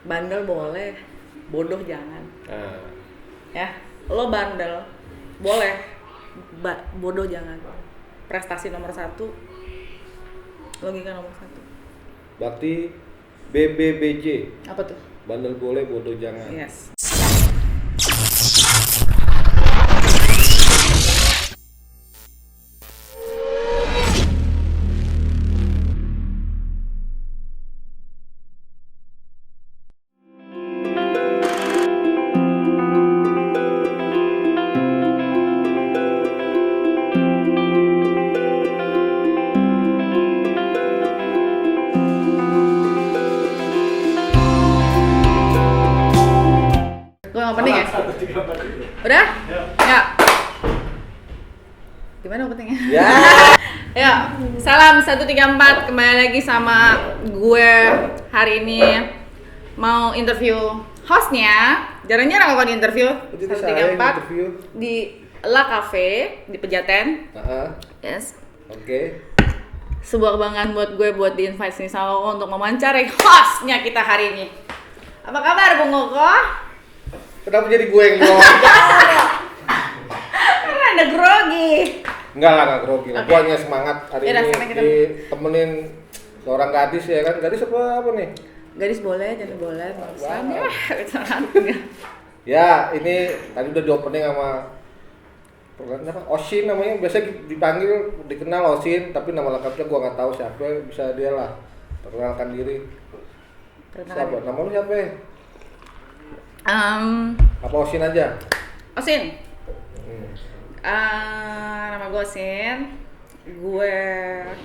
Bandel boleh, bodoh jangan. Ya, lo bandel boleh, bodoh jangan. Prestasi nomor 1, logika nomor 1. Berarti BBBJ. Apa tuh? Bandel boleh, bodoh jangan. Yes. Gue opening ya? Udah? Ya. Gimana openingnya? Ya. Ya, salam 134, kembali lagi sama gue hari ini mau interview hostnya. Jarang-jarang aku di interview 134 di La Cafe di Pejaten. Yes. Oke. Sebuah kebanggaan buat gue buat di-invite sini sama Koko untuk mewawancarai hostnya kita hari ini. Apa kabar Bung Koko? Kenapa jadi gue yang ngomong? Karena ada grogi. Enggak lah, enggak grogi. Okay. Gue hanya semangat hari Yaudah, ini sekarang kita ditemenin seorang gadis ya kan. Gadis apa nih? Gadis boleh, jangan boleh, bagusan ya. Ya, ini tadi udah di opening sama Osin namanya, biasa dipanggil, dikenal Osin, tapi nama lengkapnya gua nggak tahu siapa, bisa dia lah perkenalkan diri. Siapa? Nama lu siapa? Apa Osin aja? Osin. Nama gue Osin. Gue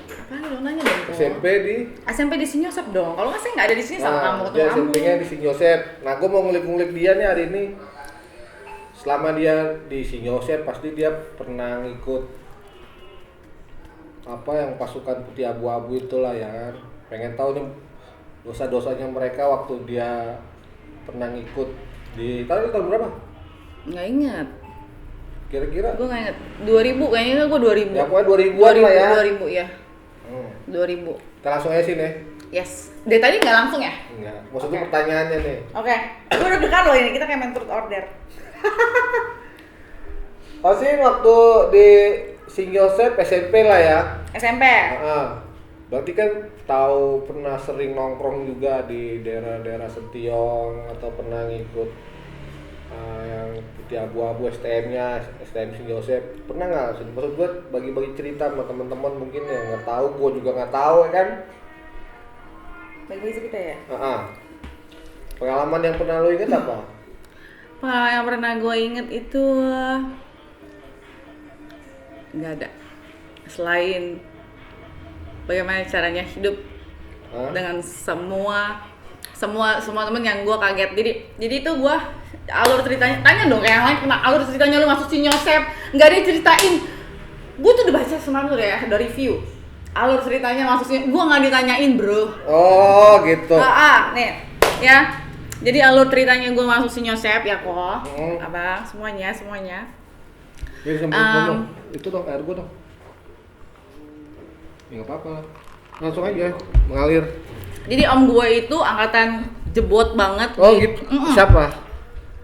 apa nih lo nanya dong? SMP di Sinyosep dong. Kalau nggak saya nggak ada di sini sama kamu ketemu dia kamu. SMP-nya di Sinyosep. Nah, gua mau ngulik-ngulik dia nih hari ini. Selama dia di Sinyosep pasti dia pernah ngikut apa yang pasukan putih abu-abu itulah ya kan. Pengen tahu nih dosa-dosanya mereka waktu dia pernah ngikut di tahun berapa? Nggak ingat. Kira-kira? Gue nggak ingat. 2000 kayaknya gue 2000. Ya pokoknya 2000-an lah ya. 2000 ya. 2000. Kita langsung aja sih nih. Yes. Dari tadi nggak langsung ya? Enggak. Maksudnya pertanyaannya nih. Oke. Gue udah deg-degan loh ini. Kita kayak main truth order. Pasti waktu di Sinyosep SMP lah ya. SMP. Berarti kan tahu pernah sering nongkrong juga di daerah-daerah Sentiong atau pernah ngikut yang putih abu-abu STM-nya, STM Sinyosep. Pernah nggak? Maksud gue bagi-bagi cerita sama teman-teman mungkin yang nggak tahu, gue juga nggak tahu ya kan. Bagi-bagi cerita ya? Pengalaman yang pernah lo inget apa? Pengalaman yang pernah gue inget itu nggak ada. Selain bagaimana caranya hidup dengan semua temen yang gue kaget. Jadi itu gue alur ceritanya, tanya dong kayak yang lain, kena alur ceritanya lu masuk Sinyosep nggak ada yang ceritain. Gue tuh udah baca semalam tuh ya, ada review alur ceritanya masuk Sinyosep, gue nggak ditanyain bro. Oh gitu. Nih ya, jadi alur ceritanya gue masuk Sinyosep ya kok, apa semuanya. Ya sambil ngomong, itu dong air gue dong. Ya nggak apa-apa lah, langsung aja mengalir. Jadi om gue itu angkatan jebot banget. Oh gitu. Siapa?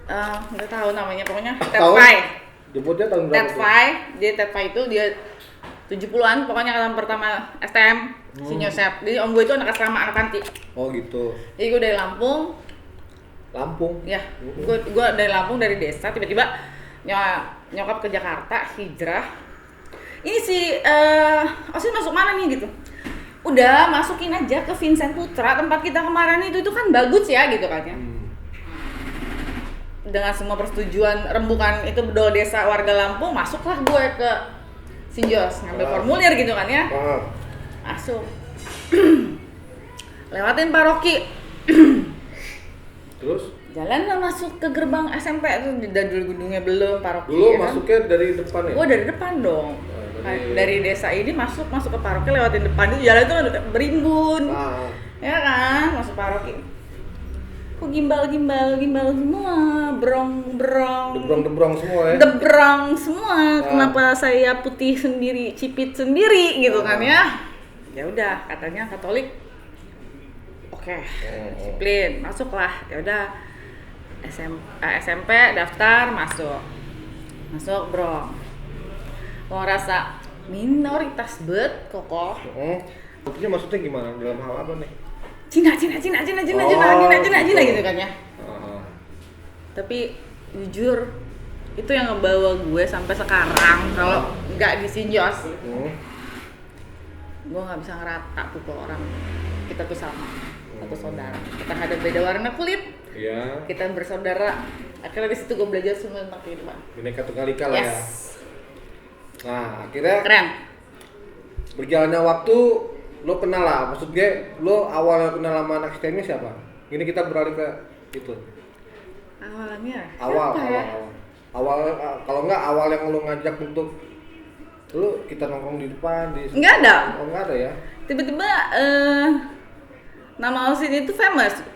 Nggak tahu namanya, pokoknya Ted Tahu? Fai. Jebutnya tahun berapa? Ted Fai, dia Ted Fai itu dia 70-an, pokoknya angkatan pertama STM Sinyosep. Jadi om gue itu anak asrama, anak panti. Oh gitu. Jadi gue dari Lampung. Ya, gue dari Lampung, dari desa, tiba-tiba nyokap ke Jakarta, hijrah. Ini si Osin masuk mana nih gitu? Udah masukin aja ke Vincent Putra, tempat kita kemarin itu kan bagus ya gitu kan ya. Dengan semua persetujuan rembukan itu bedol desa warga Lampung, masuklah gue ke Sinjos ngambil formulir gitu kan ya. Masuk. Lewatin paroki. Terus? Jalan lah masuk ke gerbang SMP itu, dulu gedungnya belum paroki. Dulu ya kan? masuknya dari depan ya? Gue dari depan dong. Dari desa ini masuk ke paroki, lewatin depan itu jalan itu kan berimbun. Ya kan, masuk paroki. Kok gimbal semua, debrong semua ya? Debrong semua. Kenapa saya putih sendiri, cipit sendiri gitu kan ya? Ya udah, katanya Katolik. Oke Oke, disiplin, masuklah. Ya udah SMP daftar masuk bro. Gua ngerasa minoritas bet kokoh. Maksudnya gimana? Dalam hal apa nih? Cina gitu kan ya. Tapi jujur itu yang ngebawa gue sampai sekarang. Kalau nggak disinjos, gue nggak bisa ngerata pukul orang. Kita tuh sama, satu saudara. Kita ada beda warna kulit. Iya. Kita bersaudara. Akhirnya di situ gue belajar semua tentang kehidupan. Bineka Tunggal Ika lah ya. Nah, akhirnya Keren. Berjalannya waktu, lo kenal lah. Maksud gue, lo awalnya kenal sama anak STM-nya siapa? Ini kita beralih ke itu. Awalnya. Awal kalau nggak awal yang lo ngajak untuk lo kita nongkrong di depan di. Nggak ada. Oh, nggak ada ya? Tiba-tiba nama Osin itu famous.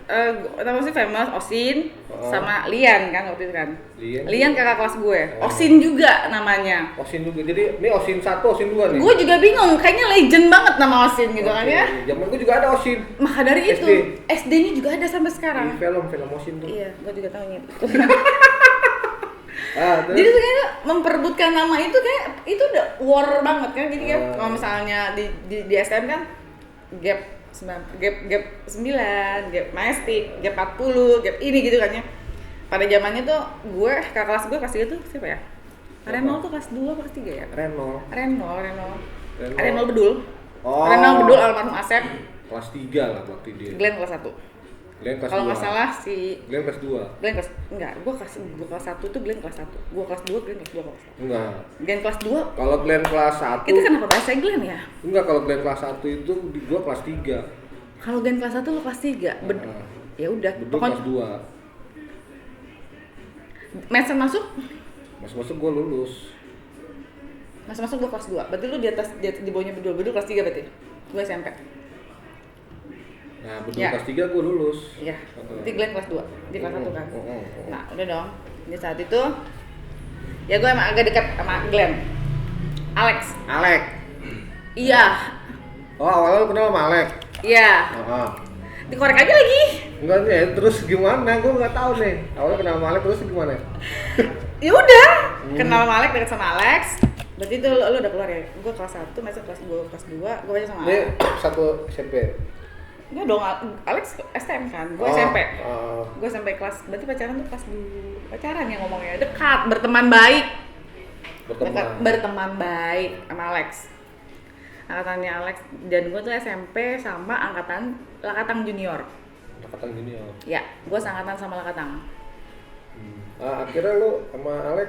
Nama Osin famous, Osin sama Lian kan waktu itu kan. Lian kakak kelas gue. Osin juga namanya. Osin juga. Jadi ini Osin 1, Osin 2 nih. Gue juga bingung, kayaknya legend banget nama Osin gitu kan ya. Zaman gue juga ada Osin. Maka dari itu, SD-nya juga ada sampai sekarang. Di film Osin tuh. Iya, gue juga tahu itu. Jadi tuh kayaknya memperebutkan nama itu kayak itu udah war banget kan. Jadi kan kalau misalnya di STM kan gap 9, gap Majestic, gap 40, gap ini gitu kan ya. Pada zamannya tuh gue, kakak kelas gue kelas 3 tuh siapa ya? Renol tuh kelas 2 kelas 3 ya? Renol Bedul. Renol Bedul almarhum Asep. Kelas 3 lah waktu dia. Glenn kelas 1. Kalau nggak salah Glenn kelas 2. Gue kelas 1 tuh Glenn kelas 1. Gue kelas 2, Glenn kelas 2 kelas 1. Enggak. Glenn kelas 2. Kalau Glenn kelas 1. Itu kenapa bahasa Glenn ya? Enggak, kalau Glenn kelas 1 itu gue kelas 3. Kalau Glenn kelas 1 lo kelas 3. Ya udah, pokoknya kelas 2. Mason masuk gue lulus. Masuk gue kelas 2. Berarti lu di bawahnya Bedul kelas 3 berarti. Gue SMP. Nah, Bedul kelas 3 gue lulus. Iya. Berarti Glenn kelas 2. Di kelas 1 kan. Nah, udah dong. Di saat itu ya gue emang agak dekat sama Glenn. Alex. Iya. Oh, awalnya lu kenal sama Alex? Iya. Dikorek aja lagi. Enggak nih, terus gimana? Gue nggak tahu nih. Awalnya kenal sama Alex terus gimana? Ya udah, kenal sama Alex, dekat sama Alex. Berarti itu lu udah keluar ya? Gue kelas 1, masuk kelas 2, kelas 2, gue baca sama Alex. Ini satu SMP? Enggak dong, Alex STM kan, gue SMP. Gue sampai kelas, berarti pacaran tuh kelas 2. Pacaran ya ngomongnya, dekat, berteman baik. Berteman baik sama Alex. Angkatannya Alex dan gue tuh SMP sama angkatan Lakatang Junior. Ya, gue seangkatan sama Lakatang. Akhirnya lu sama Alex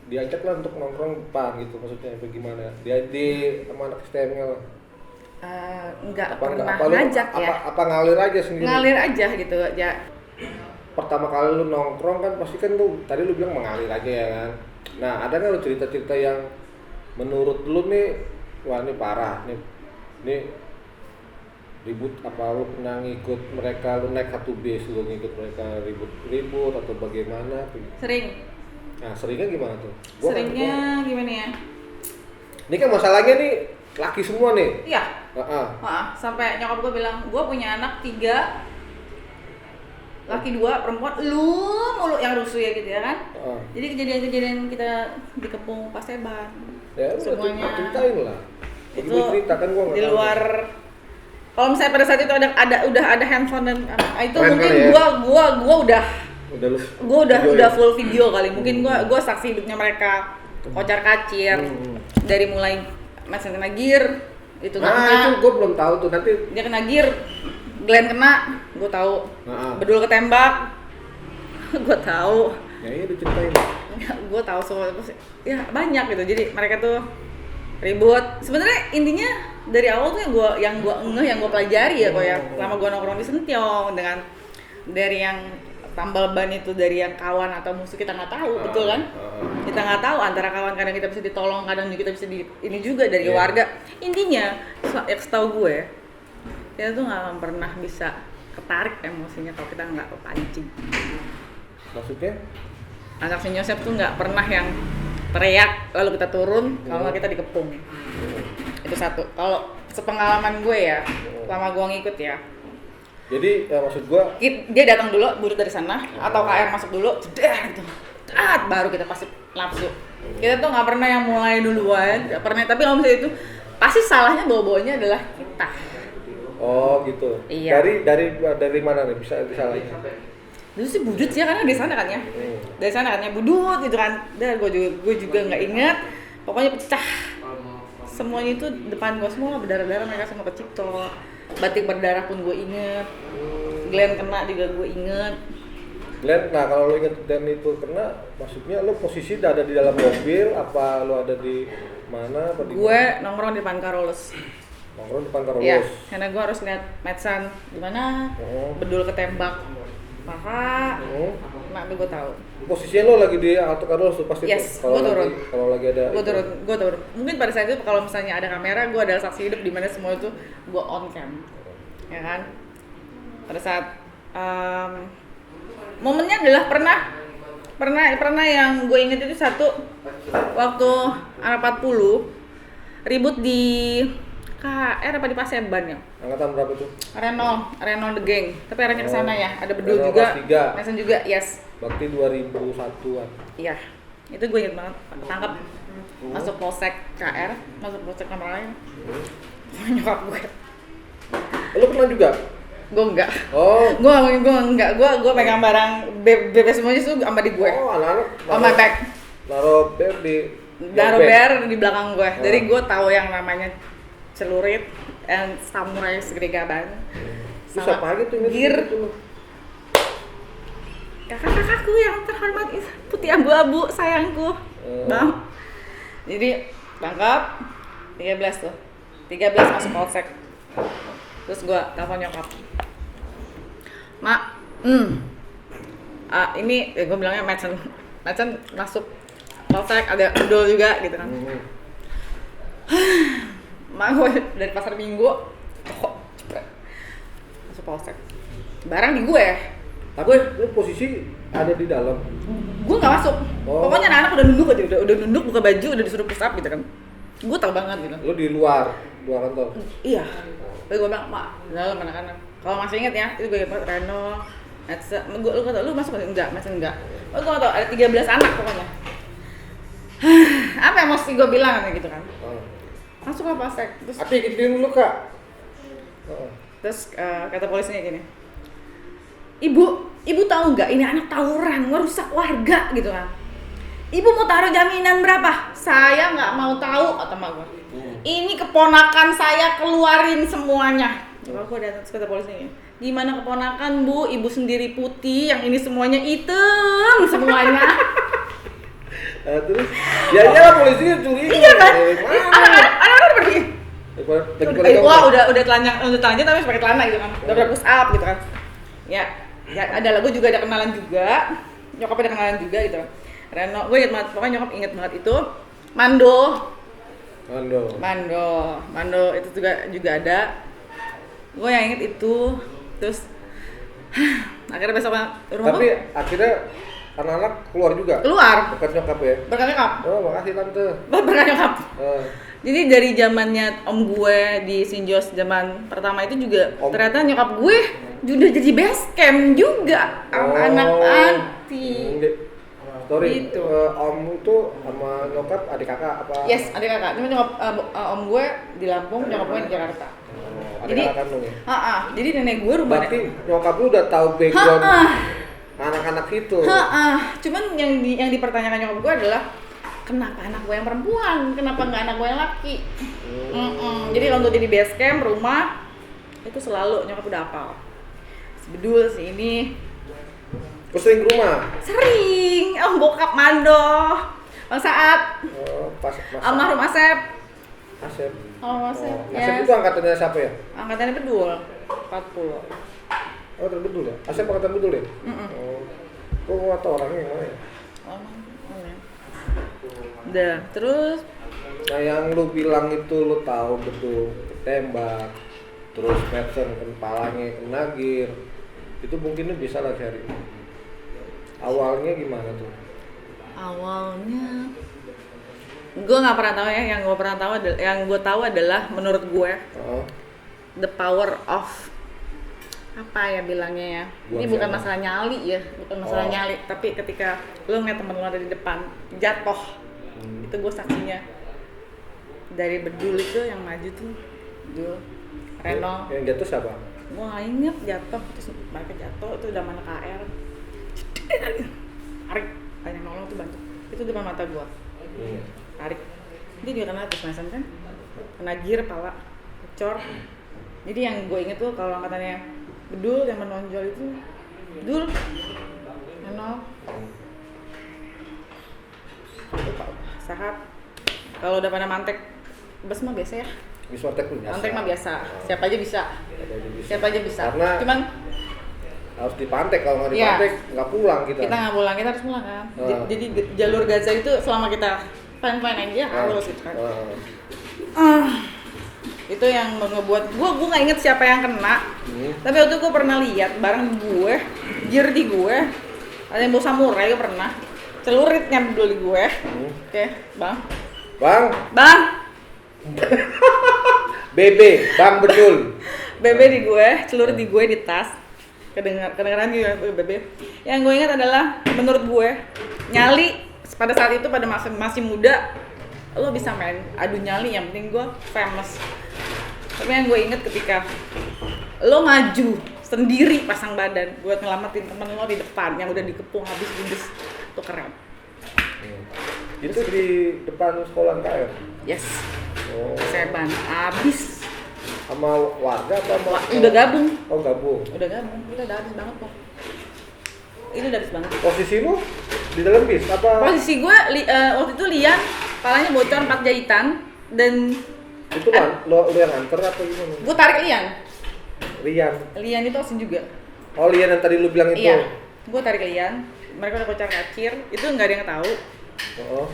diajak lah untuk nongkrong depan gitu, maksudnya bagaimana? Di sama anak STM-nya lah. Enggak pernah ngajak ya. Apa ngalir aja sendiri? Ngalir aja gitu ya. Pertama kali lu nongkrong kan pasti kan lu tadi lu bilang mengalir aja ya kan. Nah, ada nggak lu cerita-cerita yang menurut lu nih, wah ini parah nih ribut, apa lu pernah ngikut mereka, lu naik satu bis lu ngikut mereka ribut atau bagaimana? Sering. Nah, seringnya gimana tuh? Seringnya gimana ya? Ini kan masalahnya nih laki semua nih. Iya. Sampai nyokap gue bilang, gue punya anak 3, laki 2, perempuan, lu mulu yang rusuh ya gitu ya kan. Jadi kejadian-kejadian kita dikepung Paseban. Ya, semuanya ceritain lah. Itu cerita kan gua di luar. Kalau misalnya pada saat itu udah ada handphone dan itu keren mungkin ya? gua udah full video kali. Mungkin gua saksi hidupnya mereka kocar kacir dari mulai masih kena gear itu itu gua belum tahu tuh, nanti dia kena gear, Glenn kena, gua tahu. Bedul ketembak, gua tahu. Ya iya diceritain. Gua tahu semua, ya banyak gitu. Jadi mereka tuh ribut. Sebenarnya intinya dari awal tuh yang gua pelajari ya kok ya. Lama gua nongkrong di Sentiong dengan dari yang tambal ban itu, dari yang kawan atau musuh kita nggak tahu, betul kan? Kita nggak tahu antara kawan, kadang kita bisa ditolong, kadang kita bisa ini juga dari warga. Intinya, ya setahu gue, kita tuh nggak pernah bisa ketarik emosinya kalau kita nggak kepancing. Maksudnya? Anak si Yosep tuh nggak pernah yang teriak lalu kita turun kalau nggak kita dikepung. Itu satu. Kalau sepengalaman gue ya, lama gue ngikut ya. Jadi maksud gua dia datang dulu budut dari sana atau KR masuk dulu jeder gitu. Baru kita pasti nafsu. Kita tuh nggak pernah yang mulai duluan, nggak pernah. Tapi kalau misalnya itu pasti salahnya bawa-bawanya adalah kita. Oh gitu. Iya. Dari mana nih bisa disalahin? Dulu sih budut sih karena dari sana kan ya. Dari sana kan ya budut gitu kan. Dan gue juga nggak ingat. Pokoknya pecah. Semuanya itu depan gue semua berdarah-darah, mereka semua kecipto. Batik berdarah pun gue inget. Glenn kena juga gue inget. Glenn, nah kalau lo inget dan itu kena, maksudnya lo posisi ada di dalam mobil apa lo ada di mana? Gue nongkrong di depan Carolus. Nongkrong depan Carolus. Iya, karena gue harus lihat Madsan di mana, bedul ketembak paha, mak gue tahu. Posisinya lo lagi di Alto Carolus tuh pasti. Yes, gue turun. Kalau lagi ada. Gue turun. Mungkin pada saat itu kalau misalnya ada kamera, gue adalah saksi hidup di mana semua itu gue on cam, ya kan? Pada saat momennya adalah pernah yang gue inget itu satu waktu anak 40 ribut di KR apa di Paseban ya? Angkatan berapa tuh? Renault The Gang. Tapi arahnya ke sana ya. Ada bedul juga. Mason juga, yes. Bakti 2001-an. Iya. Itu gue inget banget. Tangkap. Masuk polsek KR, masuk polsek kamar lain. Nyokap gue. Lo pernah juga? Gue enggak. Oh. Gue enggak. Gue pegang barang BB semuanya tuh sama di gue. Oh, anak-anak. On my back. Naruh bear di belakang gue. Jadi gue tahu yang namanya celurit and samurai segede gaban. Sama pagi tuh gear. Kakak-kakakku yang terhormat putih abu-abu sayangku. Bang. Jadi tangkap 13 tuh. 13 masuk polsek. Terus gue telepon nyokap. Mak, ini gue bilangnya Madsen masuk polsek ada bedul juga gitu kan. Mak gue dari pasar Minggu masuk polsek. Barang di gue. Tapi lu posisi ada di dalam. Gue nggak masuk. Pokoknya anak-anak udah nunduk aja, udah nunduk buka baju, udah disuruh push up gitu kan. Gue tau banget gitu. Lu di luar kantor. Iya. Tapi gue bilang, "Mak, dalam anak-anak." Kalau masih inget ya, itu gue ingat Reno, lu kata lu masuk masih enggak. Gue tau ada 13 anak pokoknya. Apa yang mesti gue bilang gitu kan? Masuk ke polsek. Terus Ati gituin dulu, Kak. Terus kata polisinya gini. Ibu tahu nggak ini anak tawuran, ngerusak warga gitu kan. Ibu mau taruh jaminan berapa? Saya nggak mau tahu, kata mak gue. Ini keponakan saya, keluarin semuanya. Aku datang ke polisi. Gimana keponakan bu? Ibu sendiri putih, yang ini semuanya hitam semuanya. Terus ya polisinya curiga. Iya kan? Anak-anak pergi. Wah udah telanjang tapi pakai celana gitu kan. Udah push up gitu kan. Ya ada lagu juga ada kenalan juga. Nyokap ada kenalan juga gitu kan. Reno, gue inget banget, pokoknya nyokap inget banget itu Mando itu juga ada. Gue yang inget itu. Terus akhirnya besok rumah. Tapi akhirnya anak-anak keluar juga? Keluar. Berkat nyokap ya? Berkat nyokap. Oh makasih tante. Berkat nyokap. Jadi dari zamannya om gue di Sinjos zaman pertama itu juga ternyata nyokap gue udah jadi base camp juga anak anti. Sorry, gitu. Om itu sama nyokap adik kakak apa? Yes, adik kakak. Cuma nyokap om gue di Lampung, nyokap gue di Jakarta. Adik kakak kandung ya? Jadi nenek gue rumah. Berarti nyokap lu udah tahu background anak-anak itu. Cuman yang dipertanyakan nyokap gue adalah kenapa anak gue yang perempuan, kenapa nggak anak gue yang laki? Jadi kalau untuk jadi base camp rumah itu selalu nyokap udah hafal. Bedul sih ini. Terus sering ke rumah? Sering, bokap Mando, Bang Saat, almarhum Asep. Asep itu angkatannya siapa ya? Angkatannya Bedul, 40. Oh Bedul ya? Asep angkatan Bedul ya? Kok gak tau orangnya yang mana ya? Udah, terus? Nah yang lu bilang itu lu tahu Bedul ketembak, terus Madsen kepalanya kena gear, itu mungkin lu bisa lah cari. Awalnya gimana tuh? Awalnya gue nggak pernah tahu ya. Yang gue tahu adalah menurut gue the power of apa ya bilangnya ya, Buang ini bukan siapa? masalah nyali ya, bukan masalah Oh. nyali, tapi ketika lo ngeliat temen lo ada di depan jatuh, itu gue saksinya. Dari bedul itu yang maju tuh Dul, Reno, Yang jatuh siapa? gue gak inget jatuh, terus mereka jatuh, itu udah mana KR tarik, banyak nolong tuh bantu, itu depan mata gue, tarik, dia juga kena atas mesan kan, kena gear, pala, kecor. Jadi yang gue inget tuh kalau angkatannya bedul yang menonjol itu Dul, Reno, lupa, Sahat. Kalau udah pada mantek bes mah biasa ya. Wismatek pun biasa. Mantek mah biasa. Siapa aja bisa. Siapa aja bisa. Karena Cuman harus dipantek, kalau nggak Iya. dipantek nggak pulang kita. kita nggak pulang, kita harus pulang kan. Jadi Ah. jalur Gaza itu selama kita fine aja harus gitu kan. Itu yang ngebuat gue nggak inget siapa yang kena. Tapi waktu gue pernah lihat bareng gue, gear di gue, ada yang bawa samurai gue pernah. Celuritnya dulu di gue. Oke, bang. Bang. BB, Bang Bedul. BB di gue, celurit di gue di tas. Kedengeran gitu BB. Yang gue ingat adalah menurut gue nyali pada saat itu pada masih muda lo bisa main adu nyali, yang penting gue famous. Tapi yang gue inget ketika lo maju sendiri pasang badan buat nyelamatin temen lo di depan yang udah dikepung habis ludes, itu keren. Itu di depan sekolah KR. Yes, Oh. Seban abis. Sama warga atau sama? Udah gabung, Oh, gabung. udah udah habis banget kok. Itu udah habis banget. Posisimu di dalam bis apa? Posisi gue waktu itu Lian palanya bocor 4 jahitan dan Itu lo yang anter atau gimana? gue tarik Lian. Rian. Itu osin juga. Oh, Rian yang tadi lu bilang itu. Iya, gue tarik Lian. Mereka udah kocar kacir, itu nggak ada yang tahu. Oh.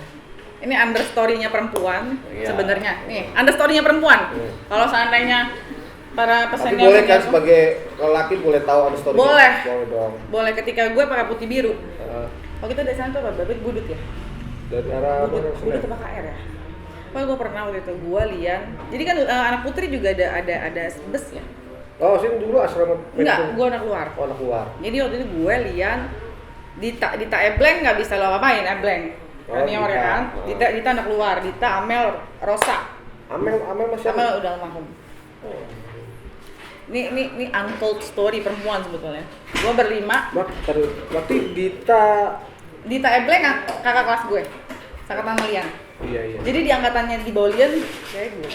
Ini understory-nya perempuan Iya. sebenarnya. Nih, understory-nya perempuan. Kalau seandainya para Tapi pesannya boleh kan punya- sebagai lelaki boleh tahu ada story? Boleh. Boleh dong. boleh ketika gue pakai putih biru. Uh, Oh, kita dari sana tuh apa? Babet Budut ya? dari arah mana? Budut apa KR ya? Oh, gue pernah waktu itu, gue Lian. Jadi kan anak putri juga ada bus ya? Oh, sini dulu asrama. Enggak, gue anak luar. Oh, anak luar. Jadi waktu itu gue Lian Dita Ebleng nggak bisa lo apain, Ebleng. Oh, Senior ya Dita. kan? Dita anak luar, Dita, Amel, Rosa. Amel masih Amel udah almarhum. Ini untold story perempuan sebetulnya. Gue berlima, Berarti Dita. Dita Ebleng kakak kelas gue, angkatan Lian. Iya. Jadi di angkatannya di bawah Lian, kayak gue.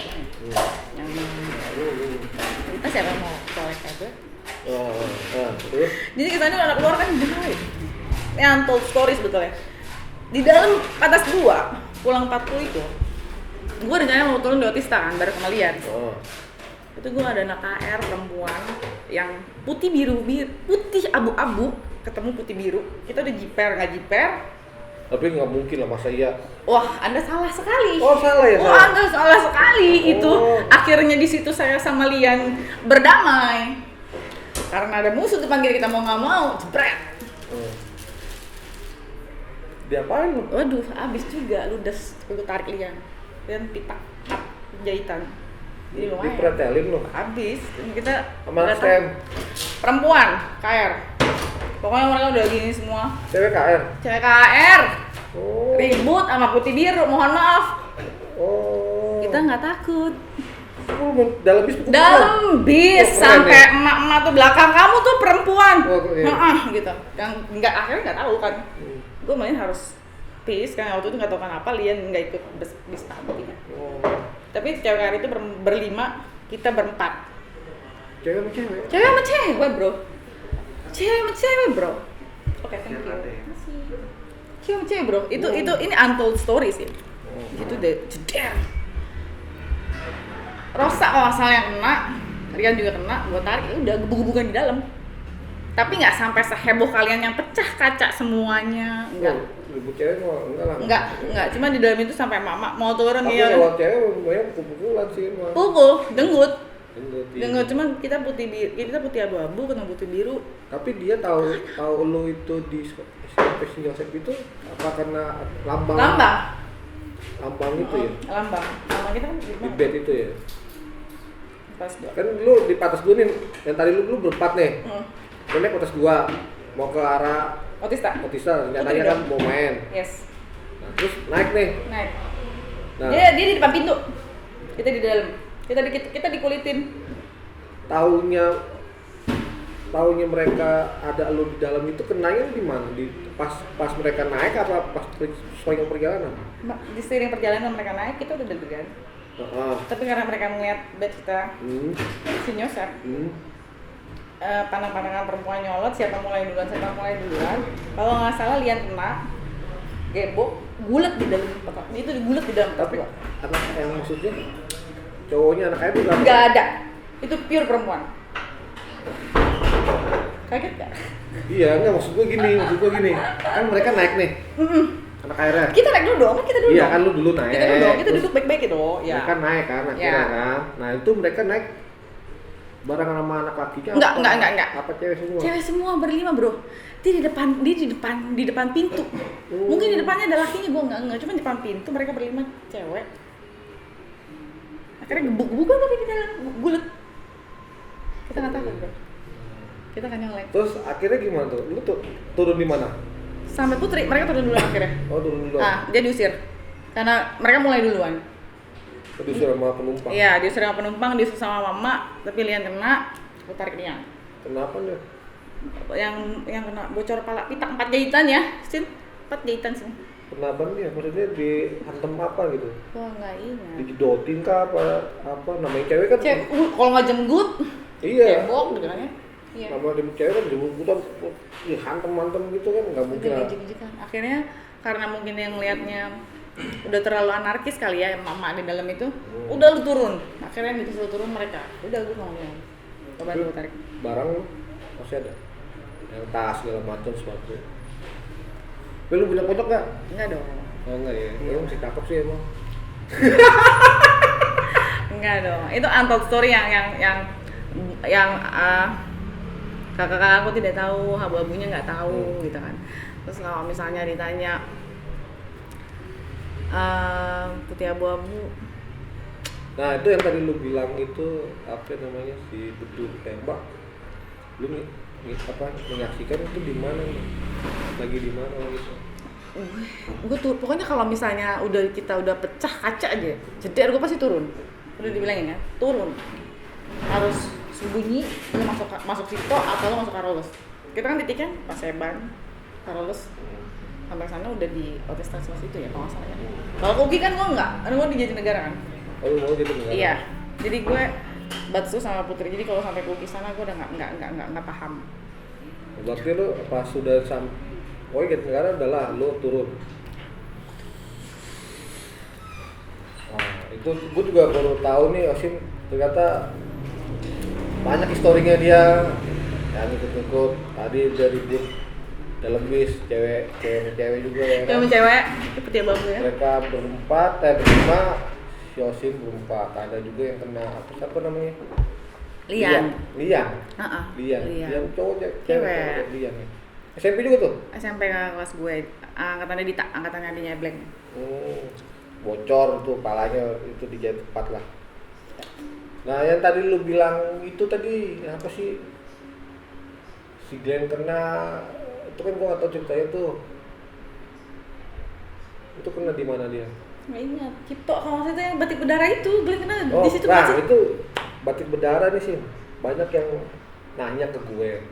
Yang Dita siapa yang mau colek kayak gue? Terus? Jadi kita ini anak luar kan jauh. Ini untold story sebetulnya. Di dalam atas gua, pulang 40 itu, gua rencananya mau turun di Otista kan, bareng sama Lian. Oh. Itu gua ada anak KR perempuan yang putih biru, putih abu-abu, ketemu putih biru. Kita udah nggak jiper. Tapi nggak mungkin lah, masa iya? Wah, Anda salah sekali. Oh, salah ya? Wah, Anda salah sekali itu. Oh. Akhirnya di situ saya sama Lian berdamai. Karena ada musuh depan kita mau nggak mau, jebret. Diapain lu? Waduh, abis juga ludes, gue tarik Lian dan pitak jahitan. Jadi lumayan. Dipretelin lu? Abis, kita Sama datang. STM? Perempuan, KR. Pokoknya mereka udah gini semua. Cewek KR? Cewek KR, Oh. ribut sama putih biru, mohon maaf. Oh. Kita nggak takut. Dalam bis? Dalam bis Oh, keren sampai ya? emak-emak tuh belakang kamu tuh perempuan. Oh, iya. Gitu. Yang akhirnya nggak tahu kan. Gue main harus peace kan waktu itu nggak tahu kenapa Lian nggak ikut bis tadi. Oh. Tapi cewek hari itu berlima, kita berempat. Cewek sama cewek? Cewek sama cewek bro. Cewek sama cewek bro. Oke, thank you. Cewek sama cewek bro. Itu ini untold story sih. Gitu deh, jeder. Rosa kalau nggak salah yang kena, Rian juga kena, gue tarik, ya udah gebuk-gebukan di dalam. Tapi nggak sampai seheboh kalian yang pecah kaca semuanya, enggak. Ibu cewek mau enggak lah. Enggak, cuma di dalam itu sampai mama mau turun Tapi ya. kalau cewek banyak pukul-pukulan sih mah. Pukul, denggut. Iya. Denggut, cuman kita putih biru, kita putih abu-abu, kena putih biru. Tapi dia tahu lu itu di SMP Sint Joseph itu apa karena lambang Lambang. itu ya? Lambang kita kan Di bed itu ya? Atas 2. Kan lu di atas 2 nih, yang tadi lu berempat nih. Lu naik atas 2, mau ke arah Otista. rencananya kan mau main. Yes. Nah, terus naik nih. Naik. Nah, Dia di depan pintu. Kita di dalam. Kita dikulitin. Taunya mereka ada lu di dalam itu kenanya di mana? Di pas mereka naik apa pas sepanjang perjalanan? Di seiring perjalanan mereka naik, kita udah deg-degan. Tapi karena mereka melihat batch kita si nyosep, pandang-pandangan perempuan nyolot, siapa mulai duluan. Kalau nggak salah Lian kena, gebok, gulet di dalam kotak. Itu digulet di dalam kotak. Tapi anak yang maksudnya cowoknya anak itu nggak ada. Itu pure perempuan. Kaget gak? Iya, enggak maksud gua gini. Kan mereka naik nih. Anak airnya. Kita naik dulu dong, Iya kan lu dulu naik. Kita duduk baik-baik gitu. Ya. Mereka naik kan akhirnya kan. Nah, itu mereka naik barengan sama anak lakinya. Enggak. Apa cewek semua? Cewek semua berlima, Bro. Dia di depan pintu. Mungkin di depannya ada lakinya, gua enggak. Cuma di depan pintu mereka berlima cewek. Akhirnya gebuk-gebuk tapi di dalam gulet. Kita enggak tahu, Bro. Kita kan yang lain. Terus akhirnya gimana tuh? Lu tuh turun di mana? Sampai Putri, mereka turun duluan akhirnya. Oh, turun duluan. Nah, dia diusir. Karena mereka mulai duluan. Diusir sama penumpang? Iya, diusir sama penumpang, diusir sama mama, tapi Lian kena, aku tarik Lian. Kenapa nih? Yang kena bocor pala pita 4 jahitan ya, Sin. 4 jahitan sih. Kenapa nih? Maksudnya dihantam apa gitu? Wah, enggak ingat. Dijedotin kah apa namanya cewek kan? Kalau nggak jenggut, iya. cebok gitu kan ya. Iya. Nama dia cewek kan jemputan, hantem gitu kan nggak mungkin. Kan. Akhirnya karena mungkin yang liatnya udah terlalu anarkis kali ya, mama di dalam itu, udah lu turun. Akhirnya disuruh turun mereka. Udah gue ngomong. Coba lu tarik. Barang masih ada. Yang tas segala macam sepatu. Tapi lu punya pocok nggak? Enggak dong. Oh enggak ya. Lu masih cakep sih emang. Enggak dong. Itu untold story yang kakak-kakak aku tidak tahu, abu-abunya nggak tahu gitu kan. Terus kalau misalnya ditanya putih abu-abu. Nah itu yang tadi lu bilang itu apa namanya si bedul tembak. Lu menyaksikan itu di mana nih? Lagi di mana gitu? Gue tuh pokoknya kalau misalnya kita udah pecah kaca aja, jeder gue pasti turun. Udah dibilangin ya, turun. Harus sembunyi, lu masuk situ atau lu masuk Carolus. Kita kan titiknya Paseban, Carolus. Sampai sana udah di Otista Stasiun itu ya kalau nggak salah ya. Kalau Kuki kan gue enggak, karena gue di Jatinegara kan. Oh lu mau Jatinegara? Iya. Jadi gue Batsu sama Putri. Jadi kalau sampai Kuki sana gue udah nggak paham. Berarti lu pas sudah Jatinegara udahlah lu turun. Nah, itu gue juga baru tahu nih Osin ternyata banyak historinya dia yang ikut-ikut tadi dari bus dalam bis cewek juga ya kan? Cewek putih abu ya. Mereka berlima si Osin berempat, ada juga yang kena siapa namanya? Lian. Lian cowok cewek Lian. SMP juga tuh? SMP kelas gue, angkatannya Dita, angkatannya adiknya Blank. Bocor tuh palanya itu dijahit tepat lah. Nah yang tadi lu bilang itu tadi apa sih? Si Glenn kena, itu kan gua nggak tahu ceritanya tuh. Itu kena di mana dia? Nggak ingat. Cipto kalau itu yang batik berdarah itu, Glenn kena di situ. Nah itu batik berdarah nih sih. Banyak yang nanya ke gue.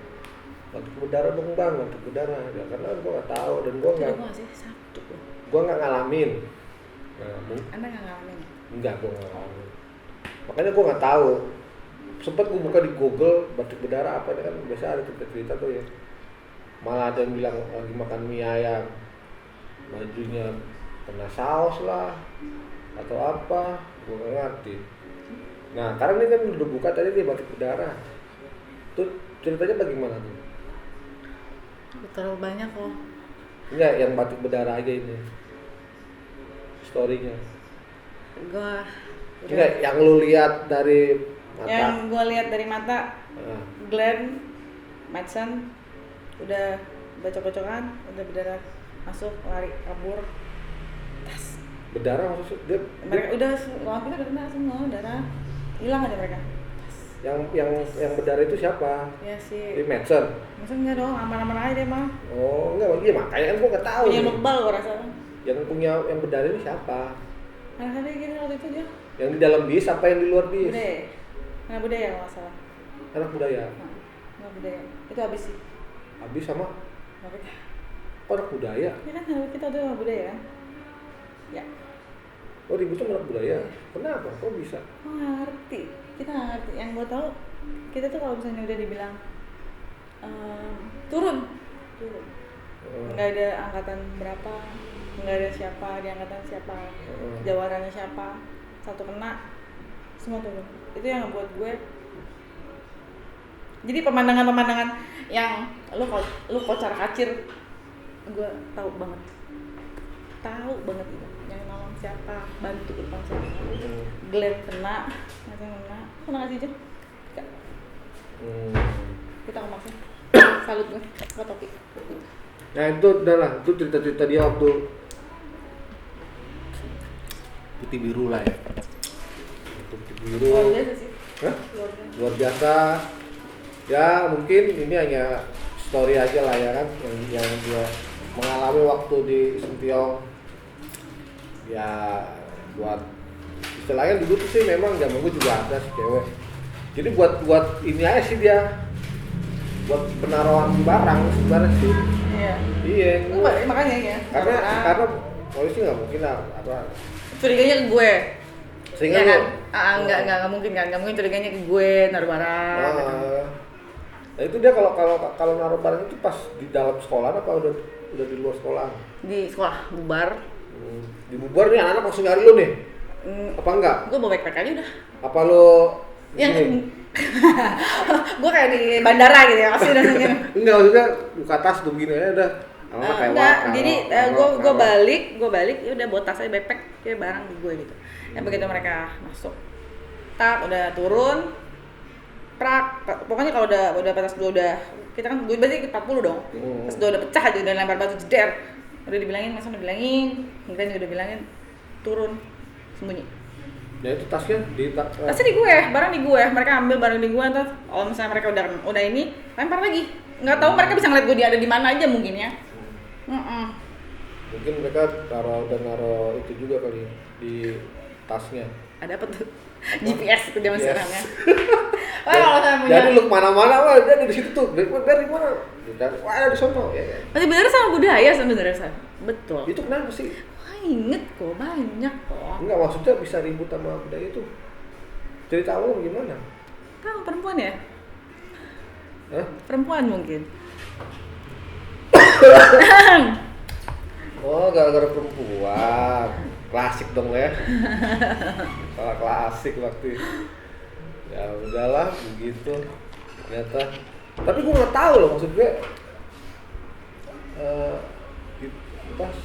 Batik berdarah dong bang, batik berdarah. Ya, karena gua nggak tahu dan gua nggak. Gua nggak ngalamin. Anda nggak ngalamin? Enggak, gua nggak ngalamin. Makanya gua nggak tahu. Sempet gua buka di Google batik berdarah apa, kan biasa ada cerita tuh ya. Malah ada yang bilang lagi makan mie ayam, bajunya kena saus lah atau apa, gua nggak ngerti. Nah, karena ini kan udah buka tadi nih batik berdarah. Tuh ceritanya bagaimana tuh? Terlalu banyak kok. Enggak, yang batik berdarah aja ini. Story-nya. Enggak, yang lu lihat dari mata. Yang gua lihat dari mata, Glenn, Madsen udah bocok-bocokan, udah berdarah, masuk, lari, kabur, tas. Berdarah maksudnya? Mereka udah, kita udah kena semua darah, hilang aja mereka. Yang berdarah itu siapa? Ya sih. Di Madsen. Masa enggak dong, aman-aman aja deh mah. Oh enggak, iya makanya kan gua nggak tahu. Punya nih. mebal gua rasa. Yang punya yang berdarah itu siapa? Anak-anak gini waktu itu dia. Yang di dalam bis apa yang di luar bis? Budaya. Anak budaya kalau nggak salah. Anak budaya. Nah, anak budaya. Itu habis sih. Habis sama Tapi anak budaya. ya kan kita udah anak budaya kan? Ya. Oh ribut sama anak budaya. Kenapa? Kok bisa? Oh, nggak ngerti. Kita nggak ngerti. Yang gue tahu kita tuh kalau misalnya udah dibilang turun, nggak ada angkatan berapa, nggak ada siapa di angkatan siapa, jawarannya siapa, satu kena, semua turun. Itu yang buat gue. Jadi pemandangan-pemandangan yang lu kocar kacir, gue tahu banget itu. Yang nolong siapa, bantu depan siapa, Glenn kena, kena nggak sih Jen? Enggak. Kita ngomongin, salut gue, ke Topi. Nah itu udahlah, itu cerita-cerita dia waktu putih biru lah ya. Putih biru. Luar biasa sih. Hah? Luar biasa. Ya mungkin ini hanya story aja lah ya kan, yang dia mengalami waktu di Sentiong. Ya buat istilahnya dulu tuh sih memang zaman gue juga ada sih cewek. Jadi buat ini aja sih dia, buat penaruhan barang sebenarnya sih. Iya. Iya. Makanya ya. Karena polisi nggak mungkin lah apa. Curiganya ke gue. Sehingga ya kan? Nggak mungkin kan? Nggak mungkin curiganya ke gue naruh barang. Gitu. Nah itu dia kalau naruh barang itu pas di dalam sekolah apa udah di luar sekolah? Di sekolah bubar. Di bubar nih anak-anak langsung nyari lu nih? Apa enggak? Gue bawa backpack aja udah. Apa lu gue kayak di bandara gitu ya, pasti udah nanya. Enggak, maksudnya buka tas tuh begini aja udah. Enggak, jadi gue balik, ya udah bawa tas aja backpack, kayak barang di gue gitu. Dan begitu mereka masuk, tak udah turun, prak, pokoknya kalau udah batas dua udah, kita kan gue berarti 40 dong. Pas udah pecah aja, udah lempar batu jeder. Udah dibilangin, Mas udah bilangin, mungkin juga udah bilangin, turun, sembunyi. Ya itu tasnya tasnya di gue, barang di gue, mereka ambil barang di gue, ntar kalau misalnya mereka udah ini, lempar lagi. Nggak tahu mereka bisa ngeliat gue dia ada di mana aja mungkin ya. Mungkin mereka naruh itu juga kali di tasnya. Ada apa tuh? GPS itu zaman sekarang ya. Wah, kalau saya punya. Jadi lu kemana-mana, wah dia ada di situ tuh. Dari mana? Wah ada di sono. Ya. Berarti bener sama budaya sebenarnya San. Betul. Itu kenapa sih? Wah, inget kok, banyak kok. Enggak, maksudnya bisa ribut sama budaya itu. Cerita awal gimana? Tahu perempuan ya? Hah? Perempuan mungkin. Oh, gara-gara perempuan. Klasik dong ya. Salah klasik waktu itu. Ya udahlah begitu. Ternyata. Tapi gue nggak tahu loh, maksud gue. Pas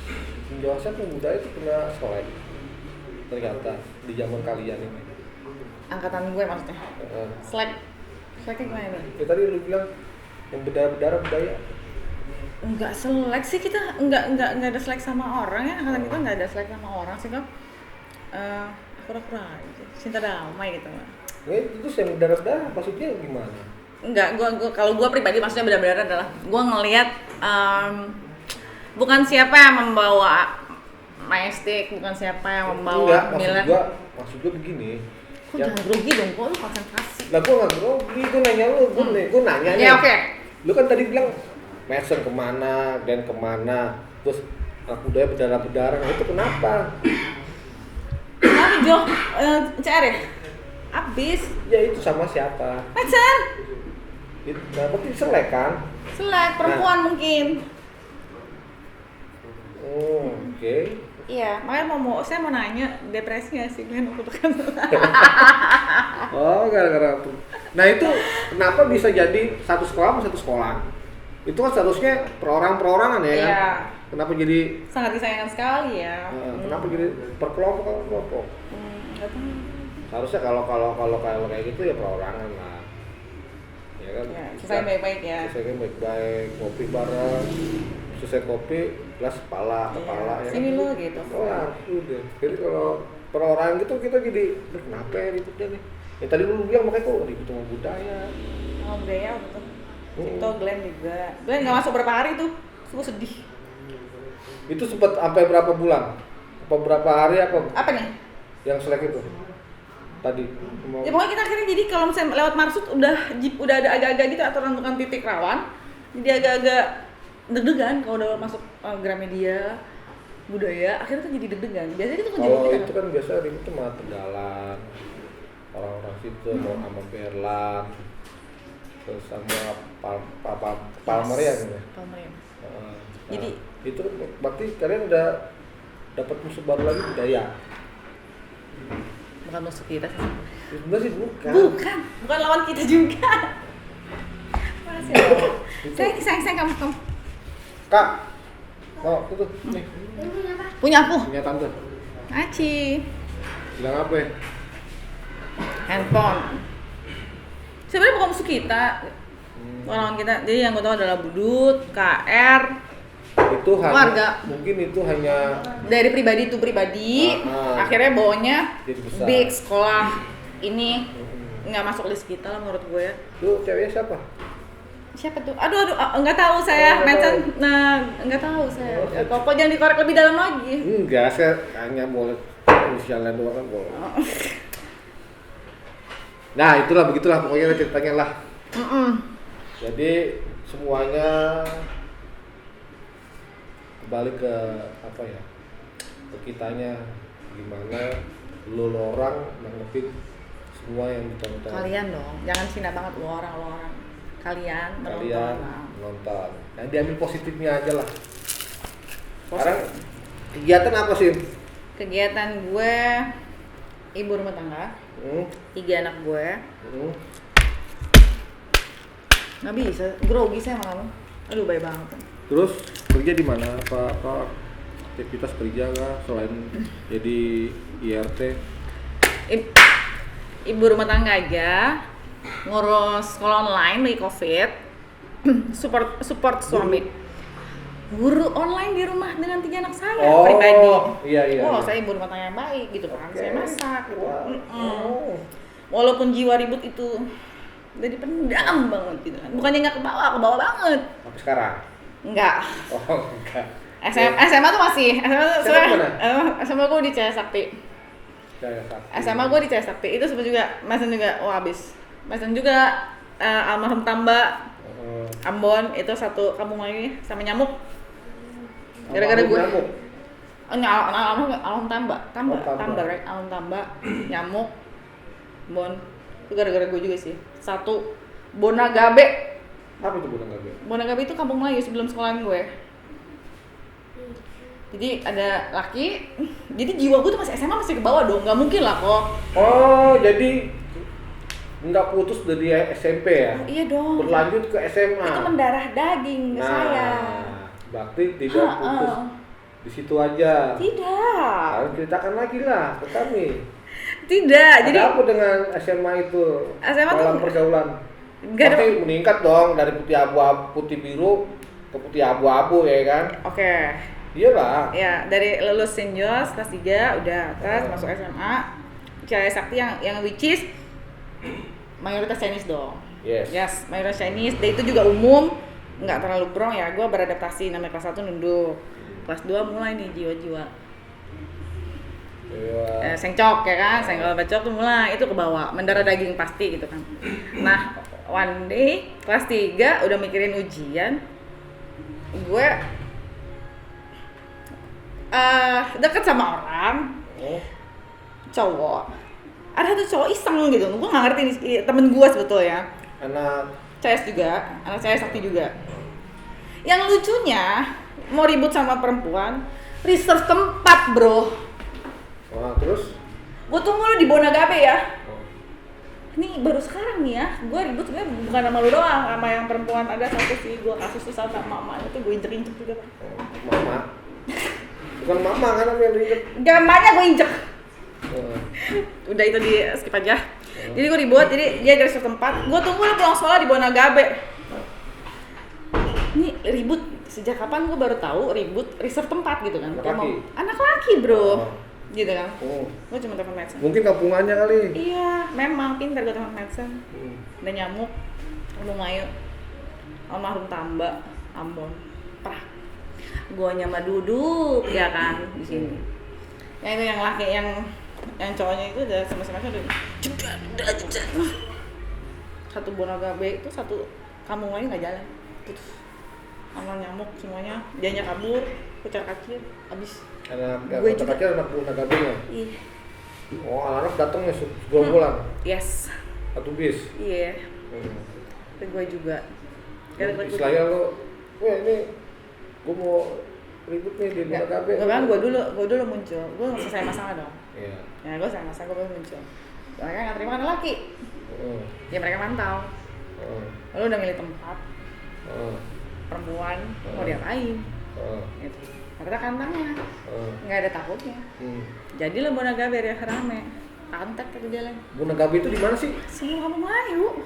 penjelasan pemuda itu pernah sekolah ternyata di zaman kalian ini. Angkatan gue maksudnya. Seleknya gimana nih? Ya tadi lu bilang yang berdarah budaya. Enggak selek sih kita, enggak ada selek sama orang ya, angkatan kita enggak ada selek sama orang sih kan. Pura-pura aja, cinta damai gitu. Nah, itu yang berdarah maksudnya gimana? Enggak, gua kalau gua pribadi maksudnya benar-benar adalah gua ngelihat bukan siapa yang membawa majestic, bukan siapa yang membawa Milan. Maksud gua begini. Kok jangan grogi dong, kok lu konsentrasi. Lah gua nggak grogi, gua nanya lu, gua nanya nih. Ya oke. Lu kan tadi bilang Madsen kemana, dan kemana, terus anak budaya berdarah-berdarah, nah itu kenapa? Kenapa Jo? CR ya? Abis. Ya itu sama siapa? Madsen. Nah, berarti selek kan? Selek, perempuan mungkin. Oh, oke. Iya, makanya saya mau nanya depresi nggak sih Glenn waktu kan? Oh, gara-gara itu. Nah itu kenapa bisa jadi satu sekolah sama satu sekolah? Itu kan seharusnya perorangan ya kan? Iya. Kenapa jadi sangat disayangkan sekali ya? Kenapa jadi per kelompok? Nggak tahu. Seharusnya kalau kayak gitu ya perorangan lah. Ya kan? Ya, selesai baik-baik ya. Selesai baik-baik, ngopi bareng. Selesai kopi, gelas kepala ya. Sini lo gitu. Oh, udah. Jadi kalau perorangan gitu kita jadi kenapa ya ributnya nih? Ya tadi lu bilang makanya kok ribut sama budaya. Oh budaya betul. Cipto Glenn juga. Glenn nggak masuk berapa hari tuh, gue sedih. Itu sempat sampai berapa bulan? Apa berapa hari apa? Apa nih? Yang selek itu tadi. Ya pokoknya kita akhirnya jadi kalau misalnya lewat Marsud udah ada agak-agak gitu atau tentukan titik rawan, jadi agak-agak deg-degan kalau udah masuk Gramedia budaya, akhirnya tuh jadi deg-degan. Biasanya itu kalau itu kan biasa ribut tuh sama Tegalan, orang-orang situ mau sama Berlan, terus sama Palmer ya gitu. Palmer ya. Nah, Jadi itu berarti kalian udah dapat musuh baru lagi budaya. Bukan musuh kita sih. Sebenarnya sih Bukan lawan kita juga. Sayang kamu. Kak, oh itu tuh, nih. Punya aku. Punya tante. Aci. Bilang apa ya? Handphone. Sebenarnya bukan musuh kita. Bukan lawan kita. Jadi yang gue tahu adalah Budut, KR, itu hanya warga. Mungkin itu hanya dari pribadi itu pribadi. Akhirnya bawanya big sekolah ini nggak masuk list kita lah menurut gue ya. Lu ceweknya siapa? Siapa tuh? Aduh, nggak tahu saya. Mention, nah nggak tahu saya. Kok jangan dikorek lebih dalam lagi. Enggak, saya hanya boleh inisialnya doang kan boleh. Nah itulah begitulah pokoknya ceritanya lah. Jadi semuanya kembali ke apa ya? Ke kitanya gimana lu orang nanggepin semua yang ditonton. Kalian dong, jangan Cina banget lu orang. Kalian menonton. Nah, diambil positifnya aja lah. Sekarang kegiatan apa sih? Kegiatan gue ibu rumah tangga. 3 anak gue. Nggak bisa, grogi saya sama kamu. Aduh, baik banget. Terus kerja di mana? Apa aktivitas kerja nggak selain jadi IRT? Ibu rumah tangga aja, ngurus sekolah online lagi COVID, support suami. Guru online di rumah dengan 3 anak saya pribadi. Iya. Saya ibu rumah tangga yang baik gitu kan. Saya masak gitu. Walaupun jiwa ribut itu udah dipendam banget gitu kan. Bukannya nggak ke bawah banget. Sampai sekarang? Enggak. Oh, enggak. SMA tuh masih. SMA gue di Cahaya Sakti. SMA gue di Cahaya Sakti. Itu sebenarnya juga Mason juga habis. Mason juga almarhum Tamba. Ambon itu satu kampung lagi sama nyamuk. Gara-gara gue. Almarhum Tamba, right? Almarhum Tamba, nyamuk, Ambon. Itu gara-gara gue juga sih. Satu Bonagabe. Apa itu Bonagabe? Bonagabe itu kampung Melayu sebelum sekolahan gue. Jadi ada laki, jadi jiwa gue tuh masih SMA masih ke bawah dong, nggak mungkin lah kok. Oh, jadi nggak putus dari SMP ya? Oh, iya dong. Berlanjut ke SMA. Itu mendarah daging ke saya. Berarti tidak putus di situ aja. Tidak. Harus ceritakan lagi lah ke kami. Tidak. Ada jadi apa dengan SMA itu? SMA dalam tuh pergaulan. Pasti meningkat dong dari putih abu-abu, putih biru ke putih abu-abu ya kan? Oke. Iyalah. Ya, dari lulus St. Jos kelas 3 udah atas masuk SMA. Cahaya Sakti yang which is mayoritas Chinese dong. Yes, mayoritas Chinese. Dan itu juga umum, nggak terlalu prong ya. Gue beradaptasi, namanya kelas 1 nunduk. Kelas 2 mulai nih jiwa-jiwa. Sengcok ya kan, senggol bacok tuh mulai itu ke bawah, mendarah daging pasti gitu kan. Nah, one day kelas 3 udah mikirin ujian. Gue deket sama orang cowok, ada tuh cowok iseng gitu, gue nggak ngerti nih, temen gue sebetulnya anak CS juga, anak CS Sakti juga. Yang lucunya mau ribut sama perempuan, research tempat bro. Wah, terus? Gue tunggu lu di Bonagabe ya. Ini baru sekarang nih ya, gue ribut sebenarnya bukan sama lu doang, sama yang perempuan ada satu sih, gue kasus tuh sama mama itu gue injek-injek juga. Mama? Bukan mama kan yang diinjek? Gambarnya gue injek. Udah itu di skip aja. Jadi gue ribut, jadi dia dari suatu tempat. Gue tunggu lu pulang sekolah di Bonagabe. Ini ribut sejak kapan gue baru tahu ribut reserve tempat gitu kan? Anak laki bro. gitu kan. Oh. Gue cuma telepon medsen. Mungkin kampungannya kali. Iya, memang pintar gue telepon medsen. Ada nyamuk, Gunung Mayu, almarhum Tamba, Ambon, prak. Guanya mah duduk ya kan di sini. Yang itu yang laki yang cowoknya itu udah sama-sama udah satu Bonagabe itu satu kampung lain nggak jalan, putus. Sama nyamuk semuanya, dianya kabur, kocar kacir, habis. Anak kocar kacir anak Bonagabe ya. Iya. Oh, anak datangnya sebulan. Yes. Satu bis. Iya. Tapi gue juga. Istilahnya lo, wah ini gue mau ribut nih di Bonagabe. Gue bilang gue dulu muncul, gue nggak selesai masalah dong. Iya. Ya gue selesai masalah, gue baru muncul. Mereka nggak terima kan laki. Ya mereka mantau. Lalu udah milih tempat. Perempuan mau diapain? Gitu. Kata kantangnya, nggak ada takutnya. Jadi lo Bonagabe ya rame, kantek ke jalan. Bonagabe itu di mana sih? Semua kamu Melayu.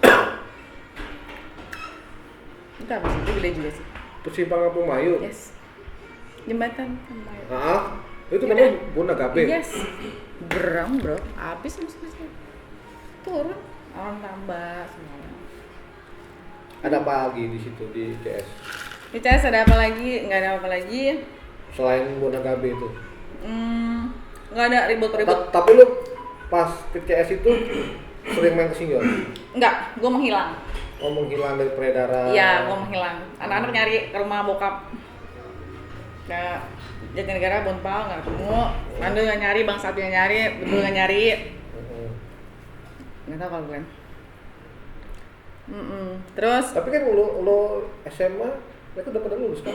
Itu apa sih? Itu gede juga sih. Persimpangan Kampung Melayu. Yes. Jembatan Kampung Melayu. Itu namanya Bonagabe. Yes. Berang bro, habis masuk turun, orang tambah semuanya. Ada apa lagi di situ di CS? Di CS ada apa lagi? Nggak ada apa lagi. Selain Bonagabe itu? Nggak ada ribut-ribut. Tapi lu pas ke CS itu sering main kesini ya? Nggak, gue menghilang. Oh, menghilang dari peredaran? Iya, gue menghilang. Anak-anak nyari ke rumah bokap. Nah, Jatinegara, Bonpal nggak ketemu. Mandul nggak nyari, Bang Satu yang nyari, Bedul nggak nyari. Nggak tahu kalau gue. Terus? Tapi kan lo SMA, mereka udah pada lulus kan?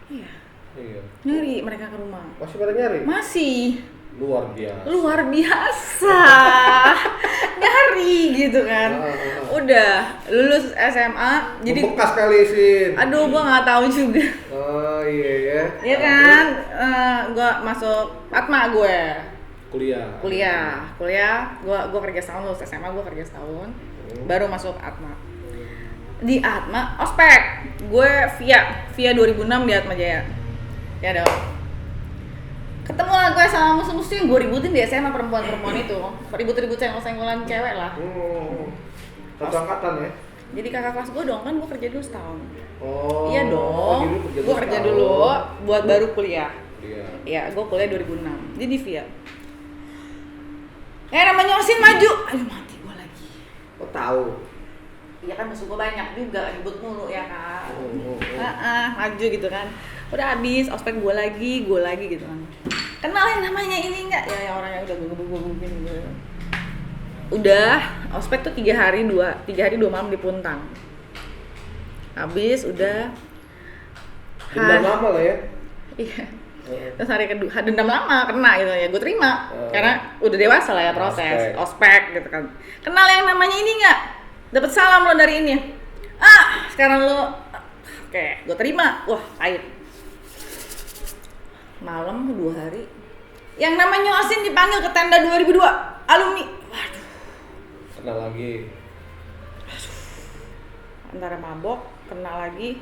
Iya. Iya. Nyari mereka ke rumah. Masih pada nyari? Masih. Luar biasa. Luar biasa. Nyari gitu kan. Udah lulus SMA jadi bekas kali sih. Aduh, gua nggak tahu juga. Oh iya ya. Iya kan? Gua masuk Atma gue. Kuliah. Gua kerja setahun, lulus SMA gua kerja setahun. Baru masuk Atma. Di Atma ospek. Gue via 2006 di Atma Jaya. Ya dong. Ketemu lah gue sama musuh-musuh yang gue ributin di SMA, perempuan-perempuan itu. Ribut-ribut senggolan cewek lah. Satu angkatan ya? Jadi kakak kelas gue dong, kan gue kerja dulu setahun. Oh. Iya dong. Gue kerja dulu buat baru kuliah. Iya, gue kuliah 2006. Jadi via. Namanya Osin maju. Aduh, mati gue lagi. Oh, tahu. Iya kan musuh gue banyak juga, ribut mulu ya kan. Maju gitu kan. Udah habis, ospek gue lagi gitu kan. Kenal yang namanya ini enggak? Ya yang orang yang udah gue gitu. Udah, ospek tuh 3 hari 2 malam di Puntang. Habis udah. Dendam lama lah ya? Iya. Terus hari kedua, dendam lama kena gitu ya, gue terima. Karena udah dewasa lah ya proses, ospek gitu kan. Kenal yang namanya ini enggak? Dapat salam lo dari ini. Sekarang lo oke, gue terima. Wah, pahit. Malam 2 hari. Yang namanya Osin dipanggil ke tenda 2002 alumni. Waduh. Kenal lagi. Antara mabok, kena lagi.